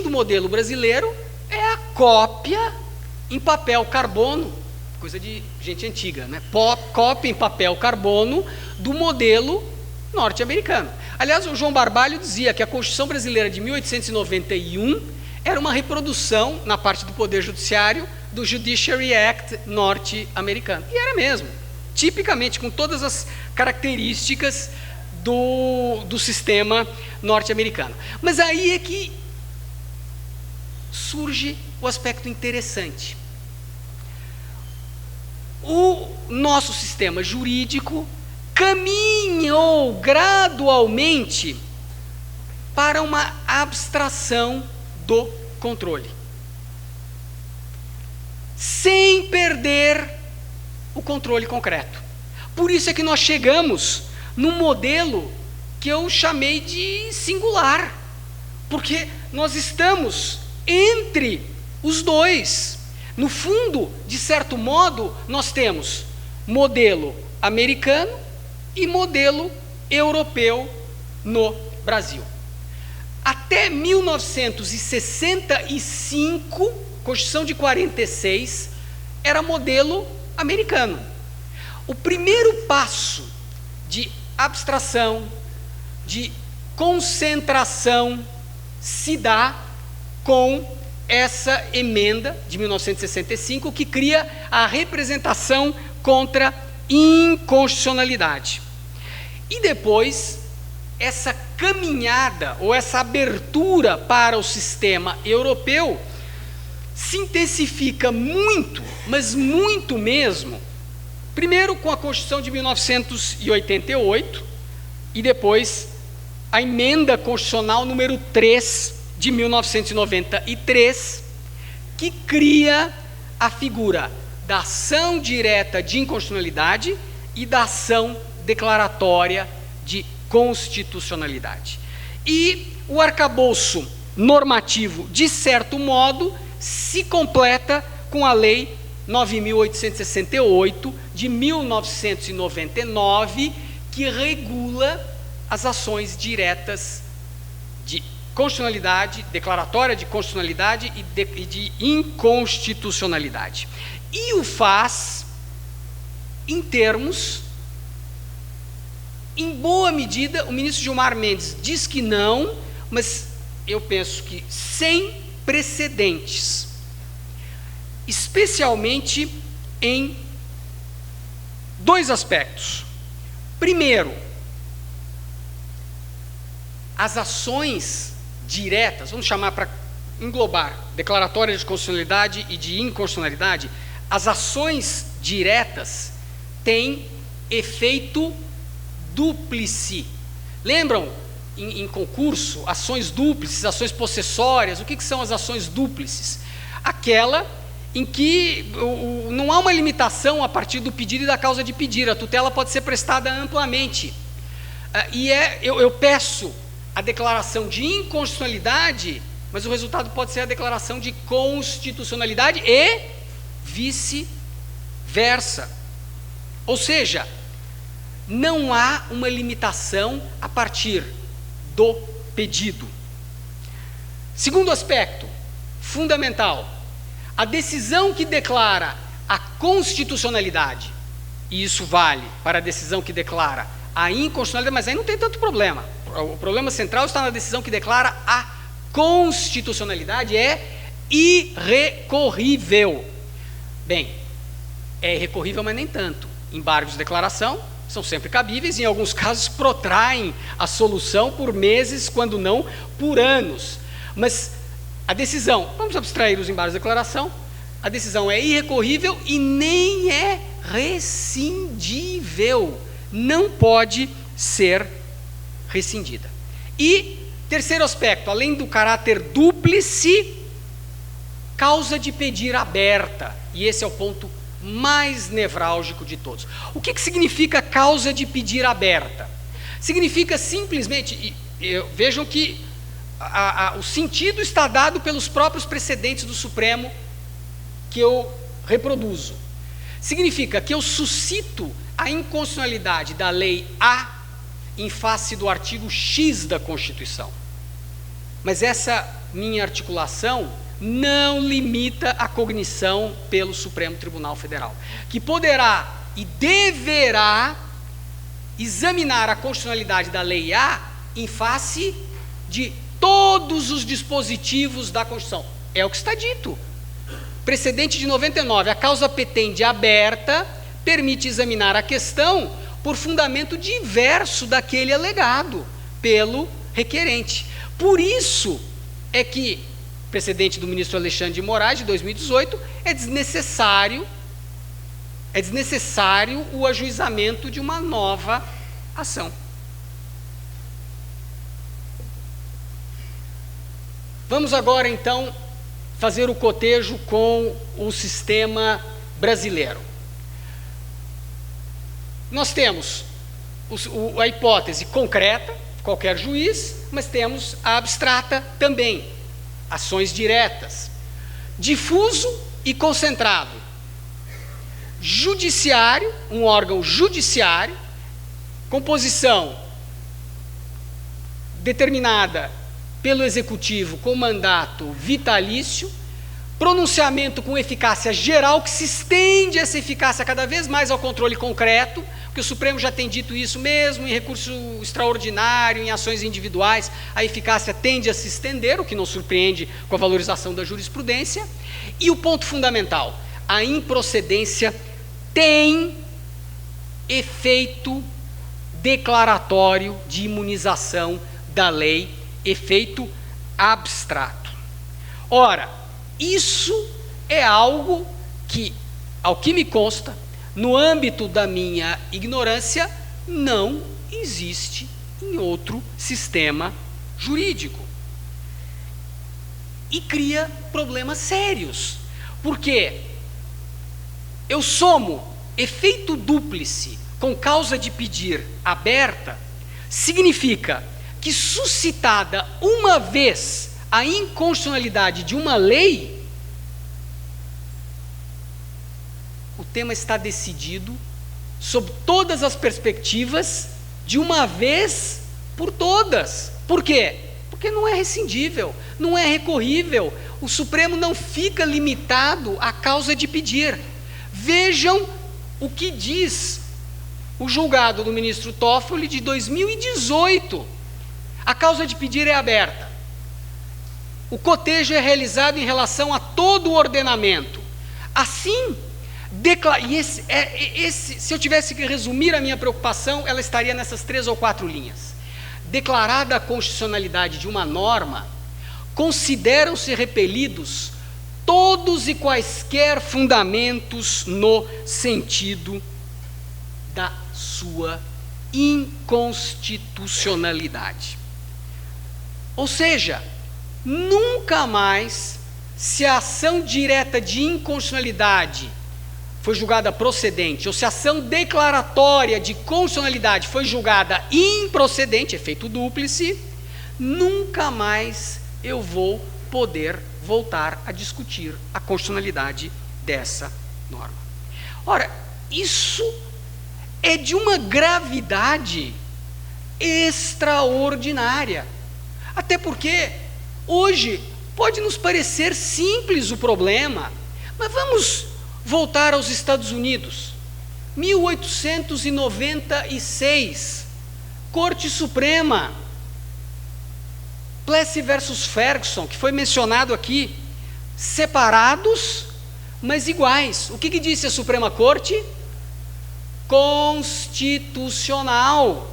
C: do modelo brasileiro é a cópia em papel carbono, coisa de gente antiga, né? Cópia em papel carbono do modelo norte-americano. Aliás, o João Barbalho dizia que a Constituição brasileira de 1891 era uma reprodução, na parte do Poder Judiciário, do Judiciary Act norte-americano. E era mesmo, tipicamente, com todas as características do sistema norte-americano. Mas aí é que surge o aspecto interessante. O nosso sistema jurídico caminhou gradualmente para uma abstração do controle, sem perder o controle concreto. Por isso é que nós chegamos num modelo que eu chamei de singular, porque nós estamos entre os dois. No fundo, de certo modo, nós temos modelo americano e modelo europeu no Brasil. Até 1965, Constituição de 46, era modelo americano. O primeiro passo de abstração, de concentração se dá com essa emenda de 1965 que cria a representação contra inconstitucionalidade. E depois, essa caminhada ou essa abertura para o sistema europeu se intensifica muito, mas muito mesmo, primeiro com a Constituição de 1988 e depois a emenda constitucional número 3 de 1993, que cria a figura da ação direta de inconstitucionalidade e da ação declaratória de constitucionalidade. E o arcabouço normativo, de certo modo, se completa com a Lei 9.868 de 1999, que regula as ações diretas de constitucionalidade, declaratória de constitucionalidade e de inconstitucionalidade. E o faz em termos, em boa medida, o ministro Gilmar Mendes diz que não, mas eu penso que sem precedentes, especialmente em dois aspectos. Primeiro, as ações diretas, vamos chamar para englobar declaratória de constitucionalidade e de inconstitucionalidade, as ações diretas têm efeito dúplice. Lembram, em concurso, ações dúplices, ações possessórias? O que são as ações dúplices? Aquela em que não há uma limitação a partir do pedido e da causa de pedir, a tutela pode ser prestada amplamente. Eu peço a declaração de inconstitucionalidade, mas o resultado pode ser a declaração de constitucionalidade e vice-versa. Ou seja, não há uma limitação a partir do pedido. Segundo aspecto fundamental, a decisão que declara a constitucionalidade, e isso vale para a decisão que declara a inconstitucionalidade, mas aí não tem tanto problema. O problema central está na decisão que declara a constitucionalidade, é irrecorrível. Bem, é irrecorrível, mas nem tanto. Embargos de declaração são sempre cabíveis, em alguns casos protraem a solução por meses, quando não por anos. Mas a decisão, vamos abstrair os embargos de declaração, a decisão é irrecorrível e nem é rescindível, não pode ser rescindida. E, terceiro aspecto, além do caráter dúplice, causa de pedir aberta, e esse é o ponto mais nevrálgico de todos. O que significa causa de pedir aberta? Significa simplesmente, vejam que o sentido está dado pelos próprios precedentes do Supremo que eu reproduzo. Significa que eu suscito a inconstitucionalidade da lei A em face do artigo X da Constituição. Mas essa minha articulação não limita a cognição pelo Supremo Tribunal Federal, que poderá e deverá examinar a constitucionalidade da lei A em face de todos os dispositivos da Constituição. É o que está dito. Precedente de 99, a causa petende aberta permite examinar a questão por fundamento diverso daquele alegado pelo requerente. Por isso é que, precedente do ministro Alexandre de Moraes, de 2018, é desnecessário o ajuizamento de uma nova ação. Vamos agora, então, fazer o cotejo com o sistema brasileiro. Nós temos a hipótese concreta, qualquer juiz, mas temos a abstrata também, ações diretas. Difuso e concentrado. Judiciário, um órgão judiciário, composição determinada pelo executivo com mandato vitalício, pronunciamento com eficácia geral, que se estende essa eficácia cada vez mais ao controle concreto, porque o Supremo já tem dito isso mesmo, em recurso extraordinário, em ações individuais, a eficácia tende a se estender, o que não surpreende com a valorização da jurisprudência. E o ponto fundamental, a improcedência tem efeito declaratório de imunização da lei, efeito abstrato. Ora, isso é algo que, ao que me consta, no âmbito da minha ignorância, não existe em outro sistema jurídico. E cria problemas sérios, porque eu somo efeito dúplice com causa de pedir aberta, significa que, suscitada uma vez a inconstitucionalidade de uma lei, o tema está decidido sob todas as perspectivas de uma vez por todas. Por quê? Porque não é rescindível, não é recorrível. O Supremo não fica limitado à causa de pedir. Vejam o que diz o julgado do ministro Toffoli de 2018. A causa de pedir é aberta. O cotejo é realizado em relação a todo o ordenamento. Assim, se eu tivesse que resumir a minha preocupação, ela estaria nessas 3 ou 4 linhas. Declarada a constitucionalidade de uma norma, consideram-se repelidos todos e quaisquer fundamentos no sentido da sua inconstitucionalidade. Ou seja, nunca mais, se a ação direta de inconstitucionalidade foi julgada procedente, ou se a ação declaratória de constitucionalidade foi julgada improcedente, efeito dúplice, nunca mais eu vou poder voltar a discutir a constitucionalidade dessa norma. Ora, isso é de uma gravidade extraordinária. Até porque, hoje, pode nos parecer simples o problema, mas vamos voltar aos Estados Unidos. 1896, Corte Suprema, Plessy versus Ferguson, que foi mencionado aqui, separados, mas iguais. O que disse a Suprema Corte? Constitucional.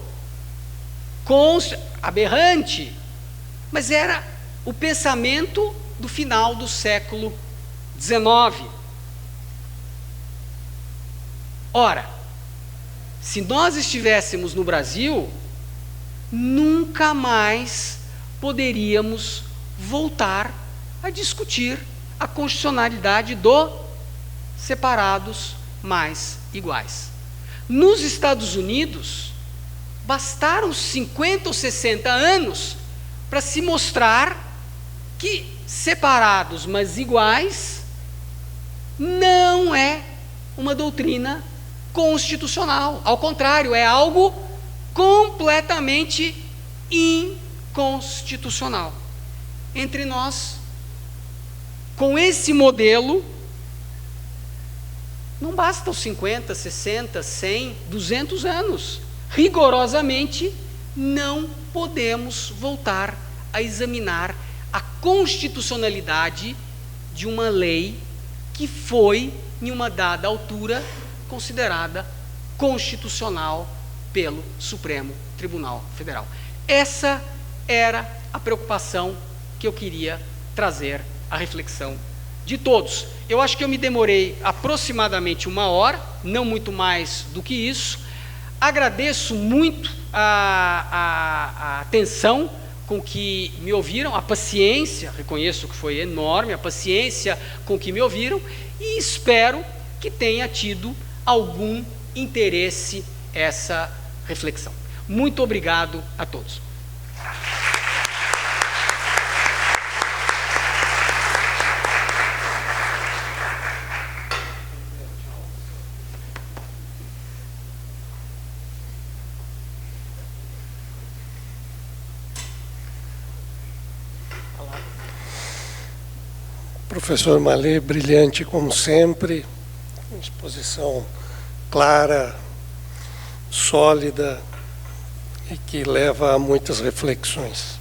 C: Aberrante. Mas era o pensamento do final do século XIX. Ora, se nós estivéssemos no Brasil, nunca mais poderíamos voltar a discutir a constitucionalidade do separados mais iguais. Nos Estados Unidos, bastaram 50 ou 60 anos para se mostrar que separados mas iguais não é uma doutrina constitucional. Ao contrário, é algo completamente inconstitucional. Entre nós, com esse modelo, não bastam 50, 60, 100, 200 anos. Rigorosamente, não podemos voltar a examinar a constitucionalidade de uma lei que foi, em uma dada altura, considerada constitucional pelo Supremo Tribunal Federal. Essa era a preocupação que eu queria trazer à reflexão de todos. Eu acho que eu me demorei aproximadamente 1 hora, não muito mais do que isso. Agradeço muito a atenção com que me ouviram, a paciência, reconheço que foi enorme, a paciência com que me ouviram, e espero que tenha tido algum interesse essa reflexão. Muito obrigado a todos.
B: Professor Mallet, brilhante como sempre, exposição clara, sólida e que leva a muitas reflexões.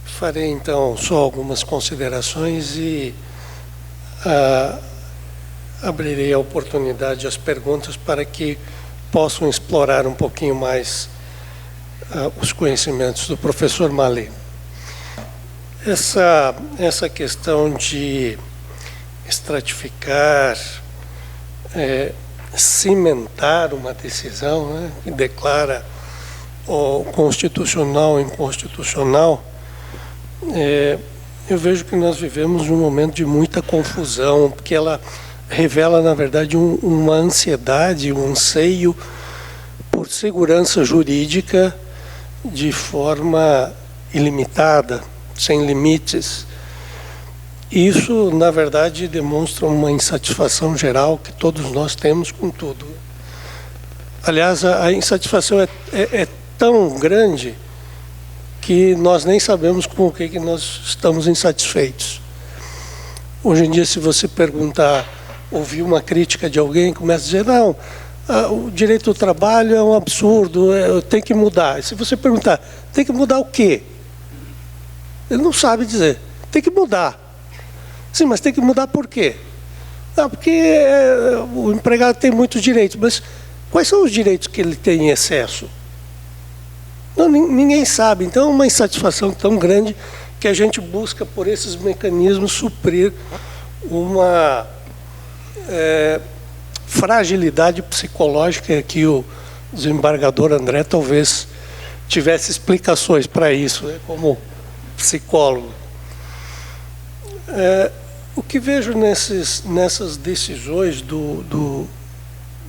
B: Farei então só algumas considerações e abrirei a oportunidade às perguntas para que possam explorar um pouquinho mais os conhecimentos do professor Mallet. Essa questão de estratificar, cimentar uma decisão, né, que declara o constitucional e inconstitucional, eu vejo que nós vivemos um momento de muita confusão, porque ela revela, na verdade, uma ansiedade, um anseio por segurança jurídica de forma ilimitada, sem limites. Isso, na verdade, demonstra uma insatisfação geral que todos nós temos com tudo. Aliás, a insatisfação é tão grande que nós nem sabemos com o que nós estamos insatisfeitos. Hoje em dia, se você perguntar, ouvir uma crítica de alguém, começa a dizer, não, o direito do trabalho é um absurdo, tem que mudar. E se você perguntar, tem que mudar o quê? Ele não sabe dizer. Tem que mudar. Sim, mas tem que mudar por quê? Não, porque o empregado tem muitos direitos, mas quais são os direitos que ele tem em excesso? Não, ninguém sabe. Então, é uma insatisfação tão grande que a gente busca, por esses mecanismos, suprir uma fragilidade psicológica que o desembargador André talvez tivesse explicações para isso, né, como psicólogo. O que vejo nessas decisões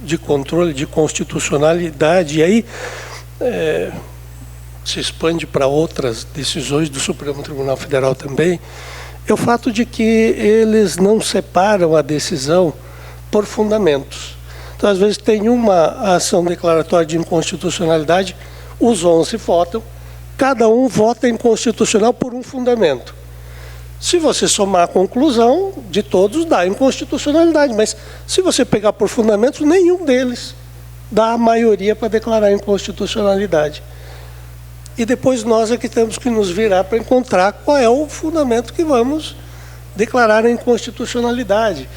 B: de controle de constitucionalidade, e aí se expande para outras decisões do Supremo Tribunal Federal também, é o fato de que eles não separam a decisão por fundamentos. Então, às vezes, tem uma ação declaratória de inconstitucionalidade, os 11 votam, cada um vota inconstitucional por um fundamento. Se você somar a conclusão de todos, dá inconstitucionalidade, mas se você pegar por fundamentos, nenhum deles dá a maioria para declarar inconstitucionalidade. E depois nós é que temos que nos virar para encontrar qual é o fundamento que vamos declarar a inconstitucionalidade.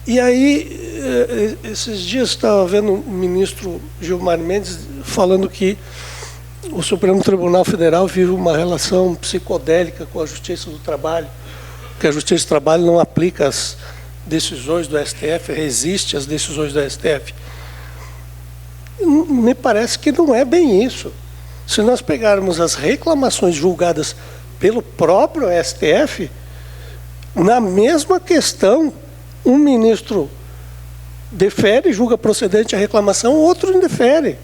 B: E aí, esses dias estava vendo o ministro Gilmar Mendes falando que o Supremo Tribunal Federal vive uma relação psicodélica com a Justiça do Trabalho, que a Justiça do Trabalho não aplica as decisões do STF, resiste às decisões do STF. Me parece que não é bem isso. Se nós pegarmos as reclamações julgadas pelo próprio STF, na mesma questão, um ministro defere, julga procedente a reclamação, o outro indefere.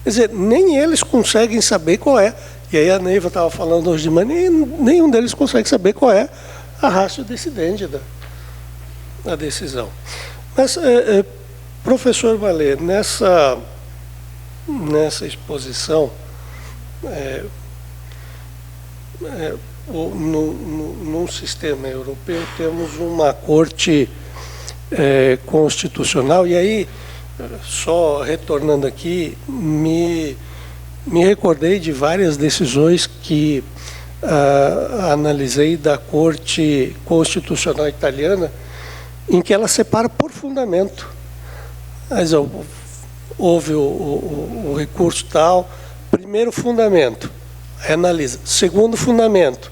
B: Quer dizer, nem eles conseguem saber qual é, e aí a Neiva estava falando hoje de manhã, nenhum deles consegue saber qual é a ratio decidente da decisão. Mas, professor Mallet, nessa exposição, num sistema europeu, temos uma corte constitucional, e aí, só retornando aqui, me recordei de várias decisões que analisei da Corte Constitucional Italiana, em que ela separa por fundamento. Mas houve o recurso tal, primeiro fundamento, aí analisa, segundo fundamento,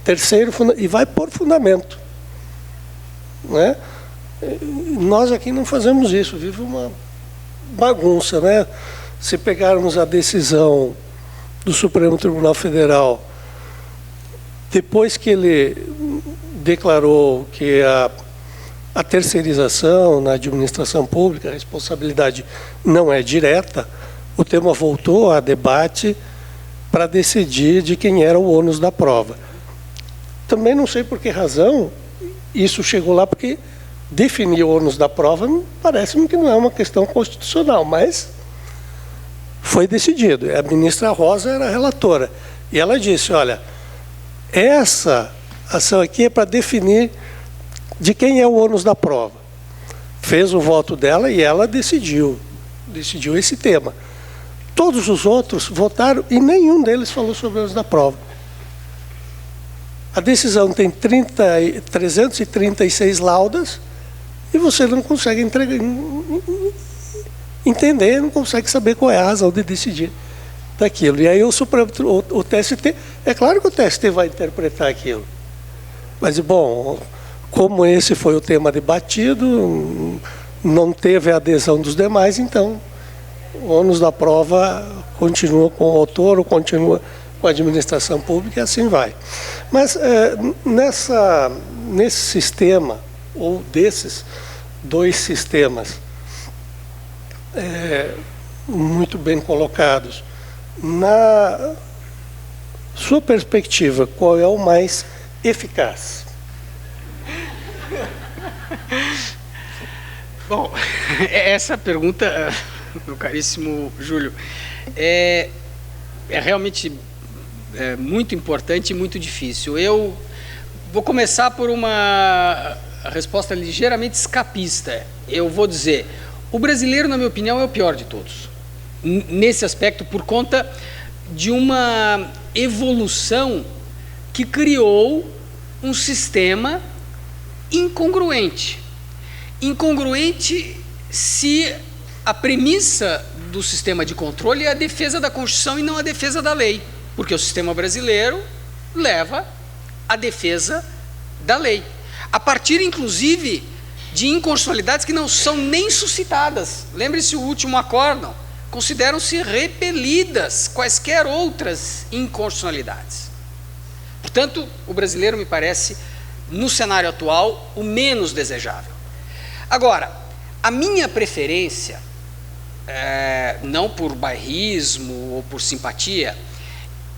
B: terceiro fundamento, e vai por fundamento. Né? Nós aqui não fazemos isso, vive uma bagunça, né? Se pegarmos a decisão do Supremo Tribunal Federal, depois que ele declarou que a terceirização na administração pública, a responsabilidade não é direta, o tema voltou a debate para decidir de quem era o ônus da prova. Também não sei por que razão isso chegou lá, porque definir o ônus da prova parece-me que não é uma questão constitucional, mas foi decidido. A ministra Rosa era a relatora. E ela disse, olha, essa A ação aqui é para definir de quem é o ônus da prova. Fez o voto dela e ela decidiu esse tema. Todos os outros votaram e nenhum deles falou sobre o ônus da prova. A decisão tem 336 laudas e você não consegue entender, não consegue saber qual é a razão de decidir daquilo. E aí o TST, é claro que o TST vai interpretar aquilo. Mas, bom, como esse foi o tema debatido, não teve a adesão dos demais, então o ônus da prova continua com o autor ou continua com a administração pública e assim vai. Mas nesse sistema, ou desses dois sistemas muito bem colocados, na sua perspectiva, qual é o mais eficaz?
C: Bom, essa pergunta, meu caríssimo Júlio, é realmente muito importante e muito difícil. Eu vou começar por uma resposta ligeiramente escapista. Eu vou dizer, o brasileiro, na minha opinião, é o pior de todos. Nesse aspecto, por conta de uma evolução que criou um sistema incongruente. Incongruente se a premissa do sistema de controle é a defesa da Constituição e não a defesa da lei, porque o sistema brasileiro leva à defesa da lei, a partir, inclusive, de inconstitucionalidades que não são nem suscitadas. Lembre-se, o último acórdão, consideram-se repelidas quaisquer outras inconstitucionalidades. Portanto, o brasileiro me parece, no cenário atual, o menos desejável. Agora, a minha preferência, não por bairrismo ou por simpatia,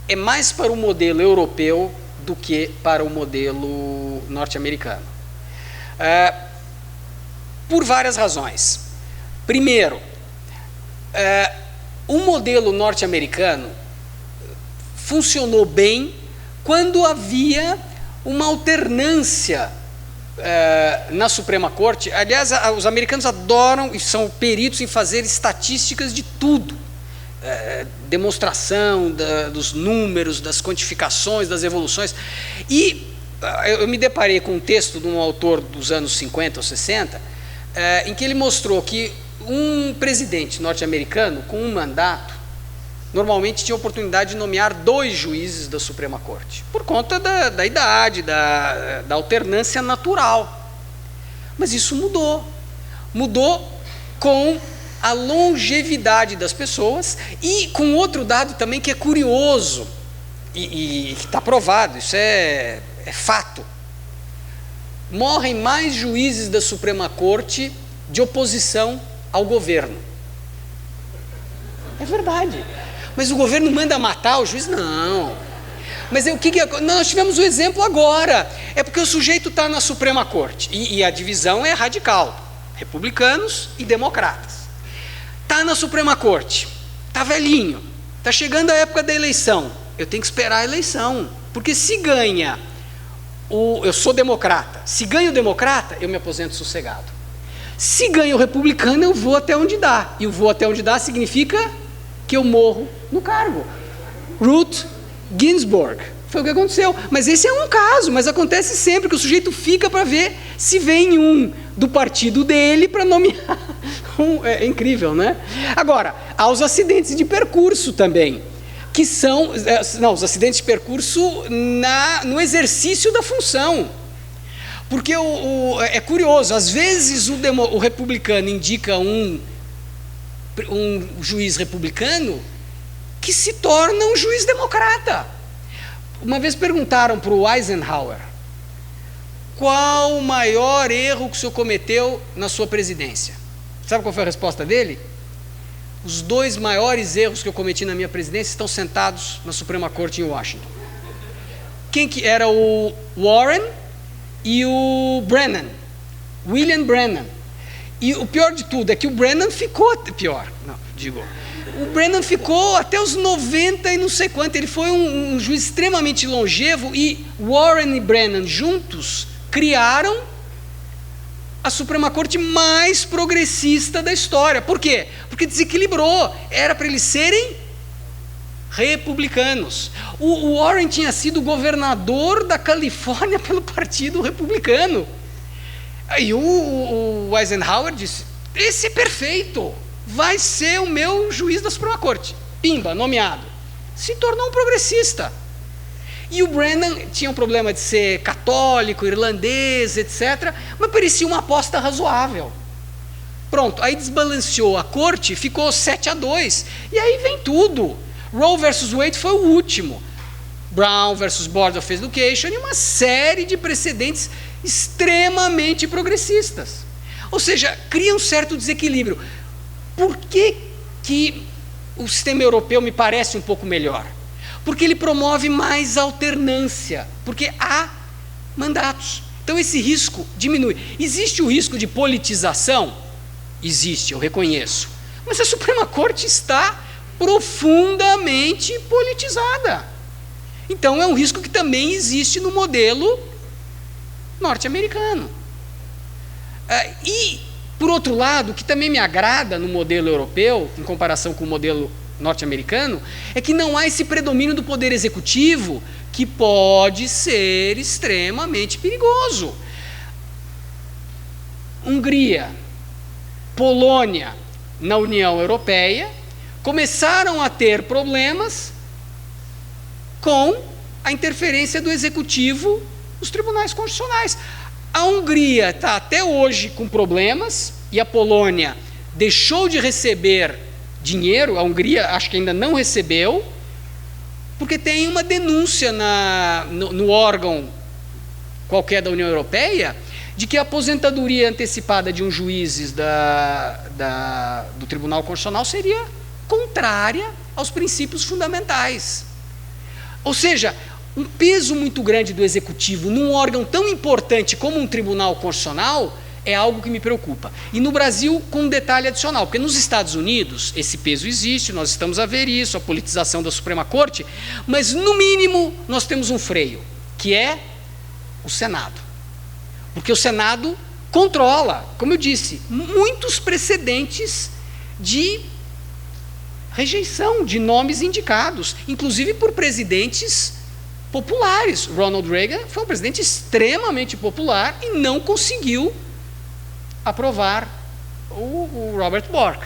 C: é mais para o modelo europeu do que para o modelo norte-americano. Por várias razões. Primeiro, o modelo norte-americano funcionou bem quando havia uma alternância na Suprema Corte. Aliás, os americanos adoram e são peritos em fazer estatísticas de tudo. Demonstração dos números, das quantificações, das evoluções. E eu me deparei com um texto de um autor dos anos 50 ou 60, em que ele mostrou que um presidente norte-americano com um mandato normalmente tinha a oportunidade de nomear 2 juízes da Suprema Corte, por conta da idade, da alternância natural. Mas isso mudou. Mudou com a longevidade das pessoas e com outro dado também que é curioso e que está provado, isso é fato. Morrem mais juízes da Suprema Corte de oposição ao governo. É verdade. Mas o governo manda matar o juiz? Não. Mas nós tivemos o exemplo agora. É porque o sujeito está na Suprema Corte e a divisão é radical. Republicanos e democratas. Está na Suprema Corte. Está velhinho. Está chegando a época da eleição. Eu tenho que esperar a eleição. Porque se ganha... eu sou democrata. Se ganha o democrata, eu me aposento sossegado. Se ganha o republicano, eu vou até onde dá. E o vou até onde dá significa que eu morro no cargo. Ruth Ginsburg. Foi o que aconteceu. Mas esse é um caso, mas acontece sempre que o sujeito fica para ver se vem um do partido dele para nomear. É incrível, né? Agora, há os acidentes de percurso também, que são... os acidentes de percurso no exercício da função. Porque é curioso, às vezes o republicano indica um juiz republicano que se torna um juiz democrata. Uma vez perguntaram para o Eisenhower qual o maior erro que o senhor cometeu na sua presidência. Sabe qual foi a resposta dele? Os 2 maiores erros que eu cometi na minha presidência estão sentados na Suprema Corte em Washington. Quem que era? O Warren e o Brennan, William Brennan. E o pior de tudo é que o Brennan ficou... O Brennan ficou até os 90 e não sei quanto. Ele foi um juiz extremamente longevo, e Warren e Brennan juntos criaram a Suprema Corte mais progressista da história. Por quê? Porque desequilibrou. Era para eles serem republicanos. O Warren tinha sido governador da Califórnia pelo Partido Republicano. Aí o Eisenhower disse: esse é perfeito, vai ser o meu juiz da Suprema Corte. Pimba, nomeado. Se tornou um progressista. E o Brennan tinha um problema de ser católico, irlandês, etc., mas parecia uma aposta razoável. Pronto, aí desbalanceou a corte, ficou 7-2, e aí vem tudo. Roe versus Wade foi o último. Brown versus Board of Education, e uma série de precedentes extremamente progressistas. Ou seja, cria um certo desequilíbrio. Por que o sistema europeu me parece um pouco melhor? Porque ele promove mais alternância, porque há mandatos. Então esse risco diminui. Existe o risco de politização? Existe, eu reconheço. Mas a Suprema Corte está profundamente politizada. Então é um risco que também existe no modelo norte-americano. E, por outro lado, o que também me agrada no modelo europeu, em comparação com o modelo norte-americano, é que não há esse predomínio do poder executivo, que pode ser extremamente perigoso. Hungria, Polônia, na União Europeia, começaram a ter problemas com a interferência do executivo nos tribunais constitucionais. A Hungria está até hoje com problemas, e a Polônia deixou de receber dinheiro. A Hungria acho que ainda não recebeu, porque tem uma denúncia no órgão qualquer da União Europeia, de que a aposentadoria antecipada de um juízes do Tribunal Constitucional seria contrária aos princípios fundamentais. Ou seja, um peso muito grande do executivo num órgão tão importante como um Tribunal Constitucional é algo que me preocupa. E no Brasil, com um detalhe adicional, porque nos Estados Unidos esse peso existe, nós estamos a ver isso, a politização da Suprema Corte, mas no mínimo nós temos um freio, que é o Senado. Porque o Senado controla, como eu disse, muitos precedentes de rejeição de nomes indicados, inclusive por presidentes populares. Ronald Reagan foi um presidente extremamente popular e não conseguiu aprovar o Robert Bork.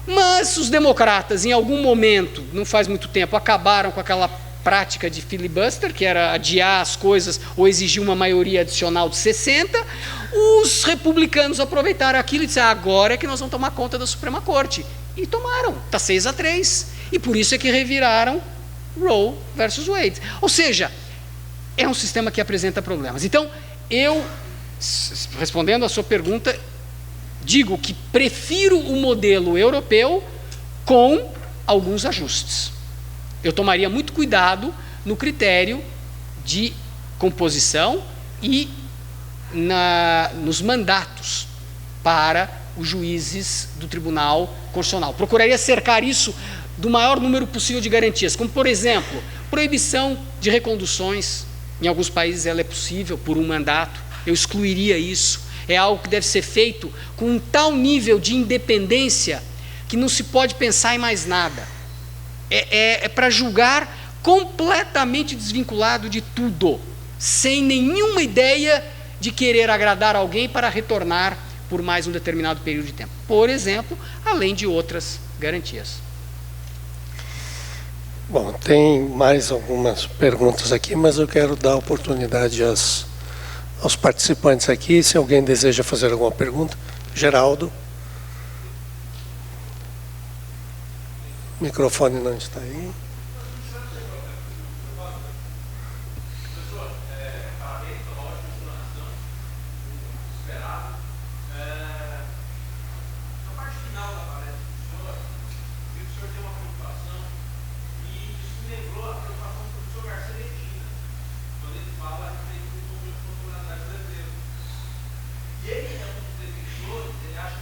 C: Mas os democratas, em algum momento, não faz muito tempo, acabaram com aquela prática de filibuster, que era adiar as coisas ou exigir uma maioria adicional de 60. Os republicanos aproveitaram aquilo e disseram: agora é que nós vamos tomar conta da Suprema Corte. E tomaram, está 6-3. E por isso é que reviraram Roe versus Wade. Ou seja, é um sistema que apresenta problemas. Então, eu, respondendo à sua pergunta, digo que prefiro o modelo europeu com alguns ajustes. Eu tomaria muito cuidado no critério de composição e nos mandatos para os juízes do Tribunal Constitucional. Procuraria cercar isso do maior número possível de garantias, como, por exemplo, proibição de reconduções. Em alguns países ela é possível por um mandato. Eu excluiria isso. É algo que deve ser feito com um tal nível de independência que não se pode pensar em mais nada. É para julgar completamente desvinculado de tudo, sem nenhuma ideia de querer agradar alguém para retornar por mais um determinado período de tempo. Por exemplo, além de outras garantias.
B: Bom, tem mais algumas perguntas aqui, mas eu quero dar oportunidade aos participantes aqui. Se alguém deseja fazer alguma pergunta. Geraldo. O microfone não está aí.
D: E ele é um dos defensores, ele acha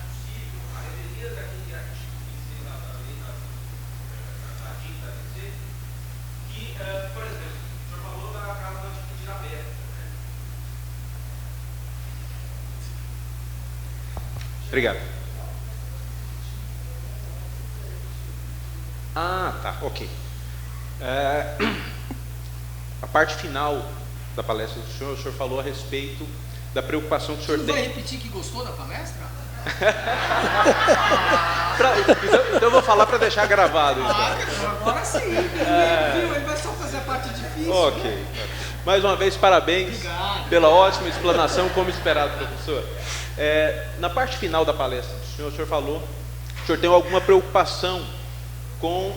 D: Obrigado. Ah, tá, ok. A parte final da palestra do senhor, o senhor falou a respeito da preocupação que o senhor tem.
C: Você vai repetir que gostou da palestra?
D: Então eu vou falar para deixar gravado.
C: Então. Agora sim. Ele vai só fazer a parte difícil.
D: Ok.
C: Né?
D: Mais uma vez, parabéns.
C: Obrigado.
D: Pela ótima explanação, como esperado, professor. Na parte final da palestra do senhor, o senhor falou que o senhor tem alguma preocupação com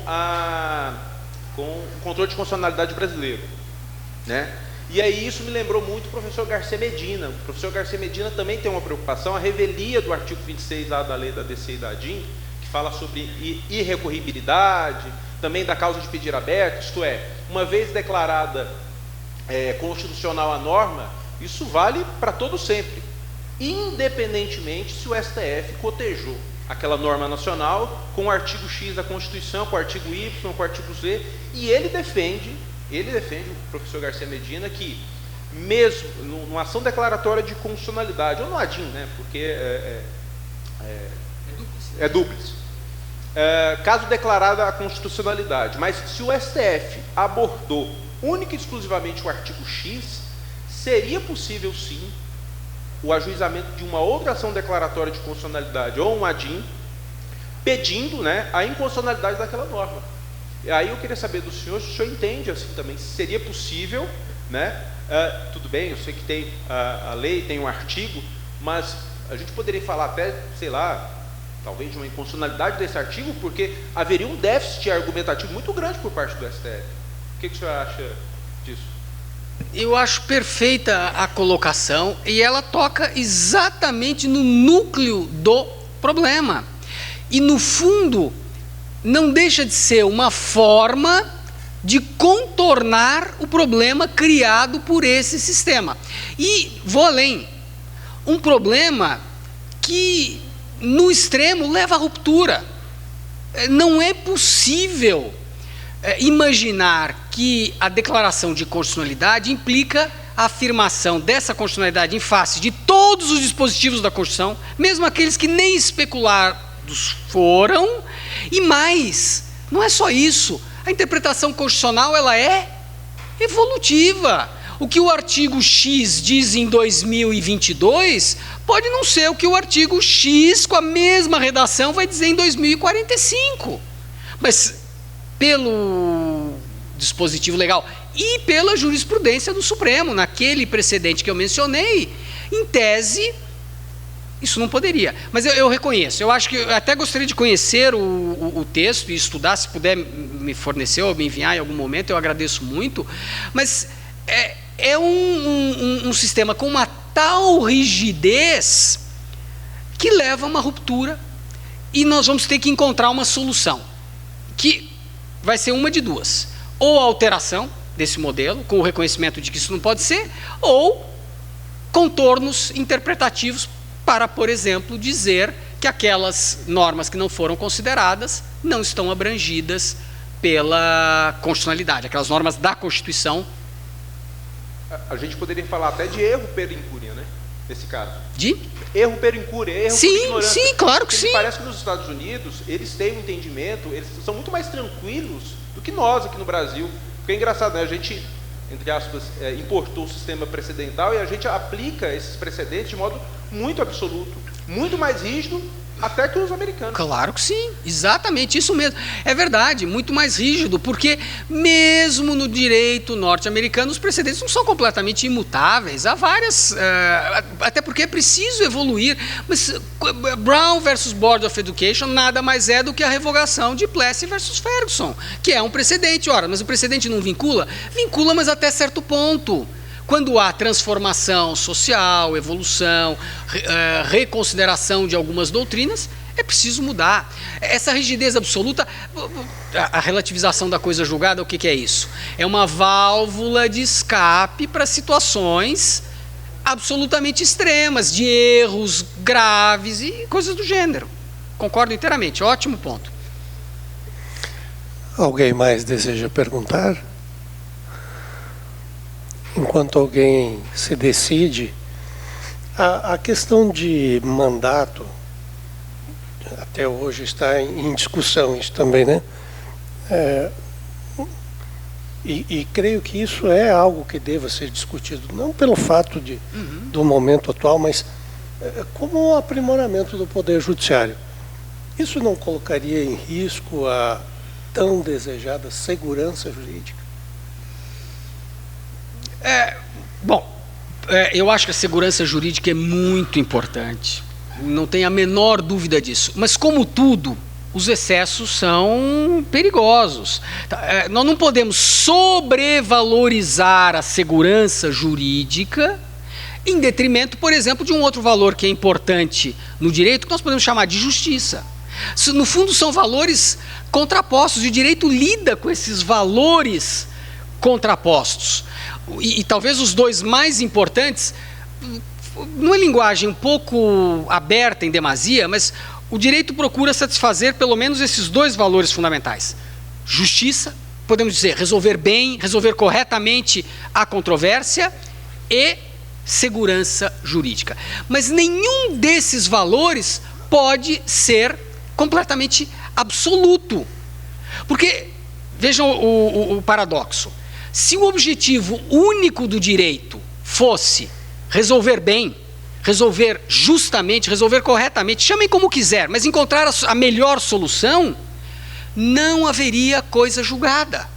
D: o controle de constitucionalidade brasileiro, né? E aí isso me lembrou muito o professor Garcia Medina. O professor Garcia Medina também tem uma preocupação, a revelia do artigo 26A da lei da ADC e da ADIM, que fala sobre irrecorribilidade, também da causa de pedir aberto, isto é, uma vez declarada constitucional a norma, isso vale para todo sempre, independentemente se o STF cotejou aquela norma nacional com o artigo X da Constituição, com o artigo Y, com o artigo Z, e ele defende, o professor Garcia Medina, que mesmo numa ação declaratória de constitucionalidade, ou no ADIM, né, porque é dúplice, caso declarada a constitucionalidade, mas se o STF abordou única e exclusivamente o artigo X, seria possível sim o ajuizamento de uma outra ação declaratória de constitucionalidade ou um ADIM, pedindo, né, a inconstitucionalidade daquela norma. E aí eu queria saber do senhor se o senhor entende assim também, se seria possível, né, tudo bem, eu sei que tem a lei, tem um artigo, mas a gente poderia falar até, sei lá, talvez de uma inconstitucionalidade desse artigo, porque haveria um déficit argumentativo muito grande por parte do STF. O que o senhor acha disso?
C: Eu acho perfeita a colocação e ela toca exatamente no núcleo do problema. E, no fundo, não deixa de ser uma forma de contornar o problema criado por esse sistema. E vou além. Um problema que, no extremo, leva à ruptura. Não é possível imaginar que a declaração de constitucionalidade implica a afirmação dessa constitucionalidade em face de todos os dispositivos da Constituição, mesmo aqueles que nem especulados foram, e mais, não é só isso, a interpretação constitucional ela é evolutiva. O que o artigo X diz em 2022 pode não ser o que o artigo X, com a mesma redação, vai dizer em 2045. Mas, pelo dispositivo legal e pela jurisprudência do Supremo, naquele precedente que eu mencionei, em tese, isso não poderia. Mas eu reconheço, eu acho que eu até gostaria de conhecer o texto e estudar, se puder me fornecer ou me enviar em algum momento, eu agradeço muito, mas é um sistema com uma tal rigidez que leva a uma ruptura e nós vamos ter que encontrar uma solução, que vai ser uma de duas, ou a alteração desse modelo, com o reconhecimento de que isso não pode ser, ou contornos interpretativos para, por exemplo, dizer que aquelas normas que não foram consideradas não estão abrangidas pela constitucionalidade, aquelas normas da Constituição.
D: A gente poderia falar até de erro per incúria, né? Nesse caso. De? Erro per incúria, erro por ignorância.
C: Sim, claro que sim.
D: Parece que nos Estados Unidos, eles têm um entendimento, eles são muito mais tranquilos do que nós aqui no Brasil. Porque é engraçado, né? A gente, entre aspas, importou o sistema precedental e a gente aplica esses precedentes de modo muito absoluto, muito mais rígido até que os americanos.
C: Claro que sim, exatamente, isso mesmo. É verdade, muito mais rígido, porque mesmo no direito norte-americano os precedentes não são completamente imutáveis. Há várias, até porque é preciso evoluir. Mas Brown versus Board of Education nada mais é do que a revogação de Plessy versus Ferguson, que é um precedente. Ora, mas o precedente não vincula? Vincula, mas até certo ponto. Quando há transformação social, evolução, reconsideração de algumas doutrinas, é preciso mudar. Essa rigidez absoluta, a relativização da coisa julgada, o que é isso? É uma válvula de escape para situações absolutamente extremas, de erros graves e coisas do gênero. Concordo inteiramente, ótimo ponto.
B: Alguém mais deseja perguntar? Enquanto alguém se decide, a questão de mandato até hoje está em discussão isso também, né? E creio que isso é algo que deva ser discutido, não pelo fato do momento atual, mas como um aprimoramento do Poder Judiciário. Isso não colocaria em risco a tão desejada segurança jurídica?
C: Eu acho que a segurança jurídica é muito importante, não tem a menor dúvida disso, mas como tudo, os excessos são perigosos. Nós não podemos sobrevalorizar a segurança jurídica em detrimento, por exemplo, de um outro valor que é importante no direito, que nós podemos chamar de justiça. No fundo, são valores contrapostos, e o direito lida com esses valores contrapostos. E talvez os dois mais importantes, numa linguagem um pouco aberta em demasia, mas o direito procura satisfazer pelo menos esses dois valores fundamentais. Justiça, podemos dizer, resolver bem, resolver corretamente a controvérsia, e segurança jurídica. Mas nenhum desses valores pode ser completamente absoluto. Porque, vejam o paradoxo, se o objetivo único do direito fosse resolver bem, resolver justamente, resolver corretamente, chamem como quiser, mas encontrar a melhor solução, não haveria coisa julgada.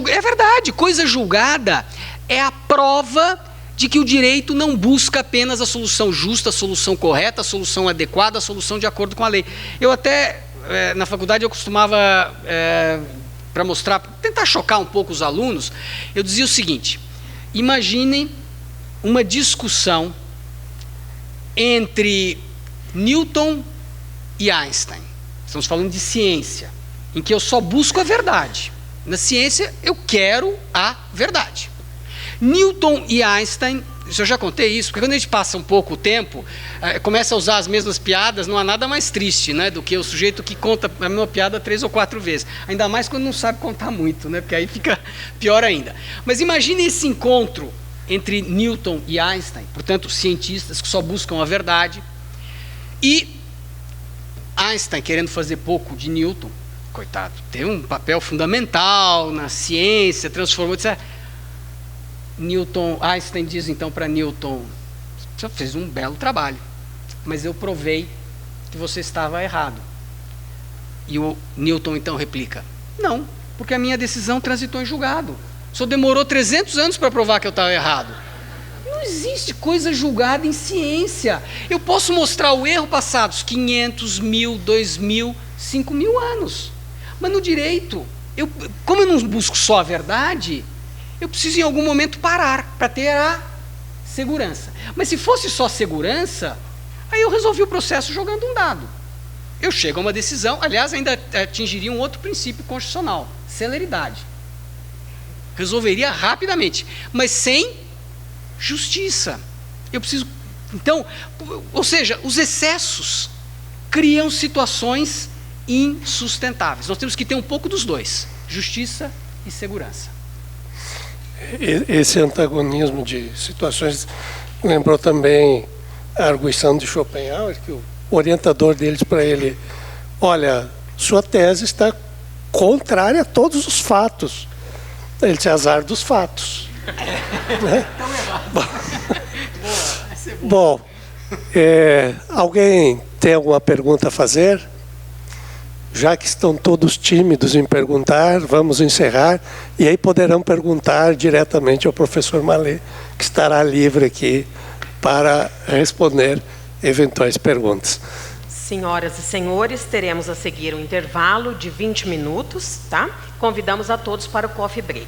C: É verdade, coisa julgada é a prova de que o direito não busca apenas a solução justa, a solução correta, a solução adequada, a solução de acordo com a lei. Eu até, na faculdade, eu costumava, para mostrar, tentar chocar um pouco os alunos, eu dizia o seguinte: imaginem uma discussão entre Newton e Einstein. Estamos falando de ciência, em que eu só busco a verdade. Na ciência, eu quero a verdade. Newton e Einstein, eu já contei isso, porque quando a gente passa um pouco o tempo, começa a usar as mesmas piadas, não há nada mais triste, né, do que o sujeito que conta a mesma piada 3 ou 4 vezes. Ainda mais quando não sabe contar muito, né, porque aí fica pior ainda. Mas imagine esse encontro entre Newton e Einstein, portanto, cientistas que só buscam a verdade, e Einstein querendo fazer pouco de Newton, coitado, teve um papel fundamental na ciência, transformou, etc. Einstein diz então para Newton: você fez um belo trabalho, mas eu provei que você estava errado. E o Newton então replica: não, porque a minha decisão transitou em julgado. Só demorou 300 anos para provar que eu estava errado. Não existe coisa julgada em ciência. Eu posso mostrar o erro passados 500, 1000, 2000, 5000 anos. Mas no direito, como eu não busco só a verdade, eu preciso em algum momento parar para ter a segurança. Mas se fosse só segurança, aí eu resolvi o processo jogando um dado. Eu chego a uma decisão, aliás, ainda atingiria um outro princípio constitucional: celeridade. Resolveria rapidamente, mas sem justiça. Eu preciso, então, ou seja, os excessos criam situações insustentáveis. Nós temos que ter um pouco dos dois: justiça e segurança.
B: Esse antagonismo de situações lembrou também a arguição de Schopenhauer, que o orientador deles para ele: olha, sua tese está contrária a todos os fatos. Ele disse: azar dos fatos. Né? Bom, alguém tem alguma pergunta a fazer? Já que estão todos tímidos em perguntar, vamos encerrar, e aí poderão perguntar diretamente ao professor Malê, que estará livre aqui para responder eventuais perguntas.
A: Senhoras e senhores, teremos a seguir um intervalo de 20 minutos, tá? Convidamos a todos para o coffee break.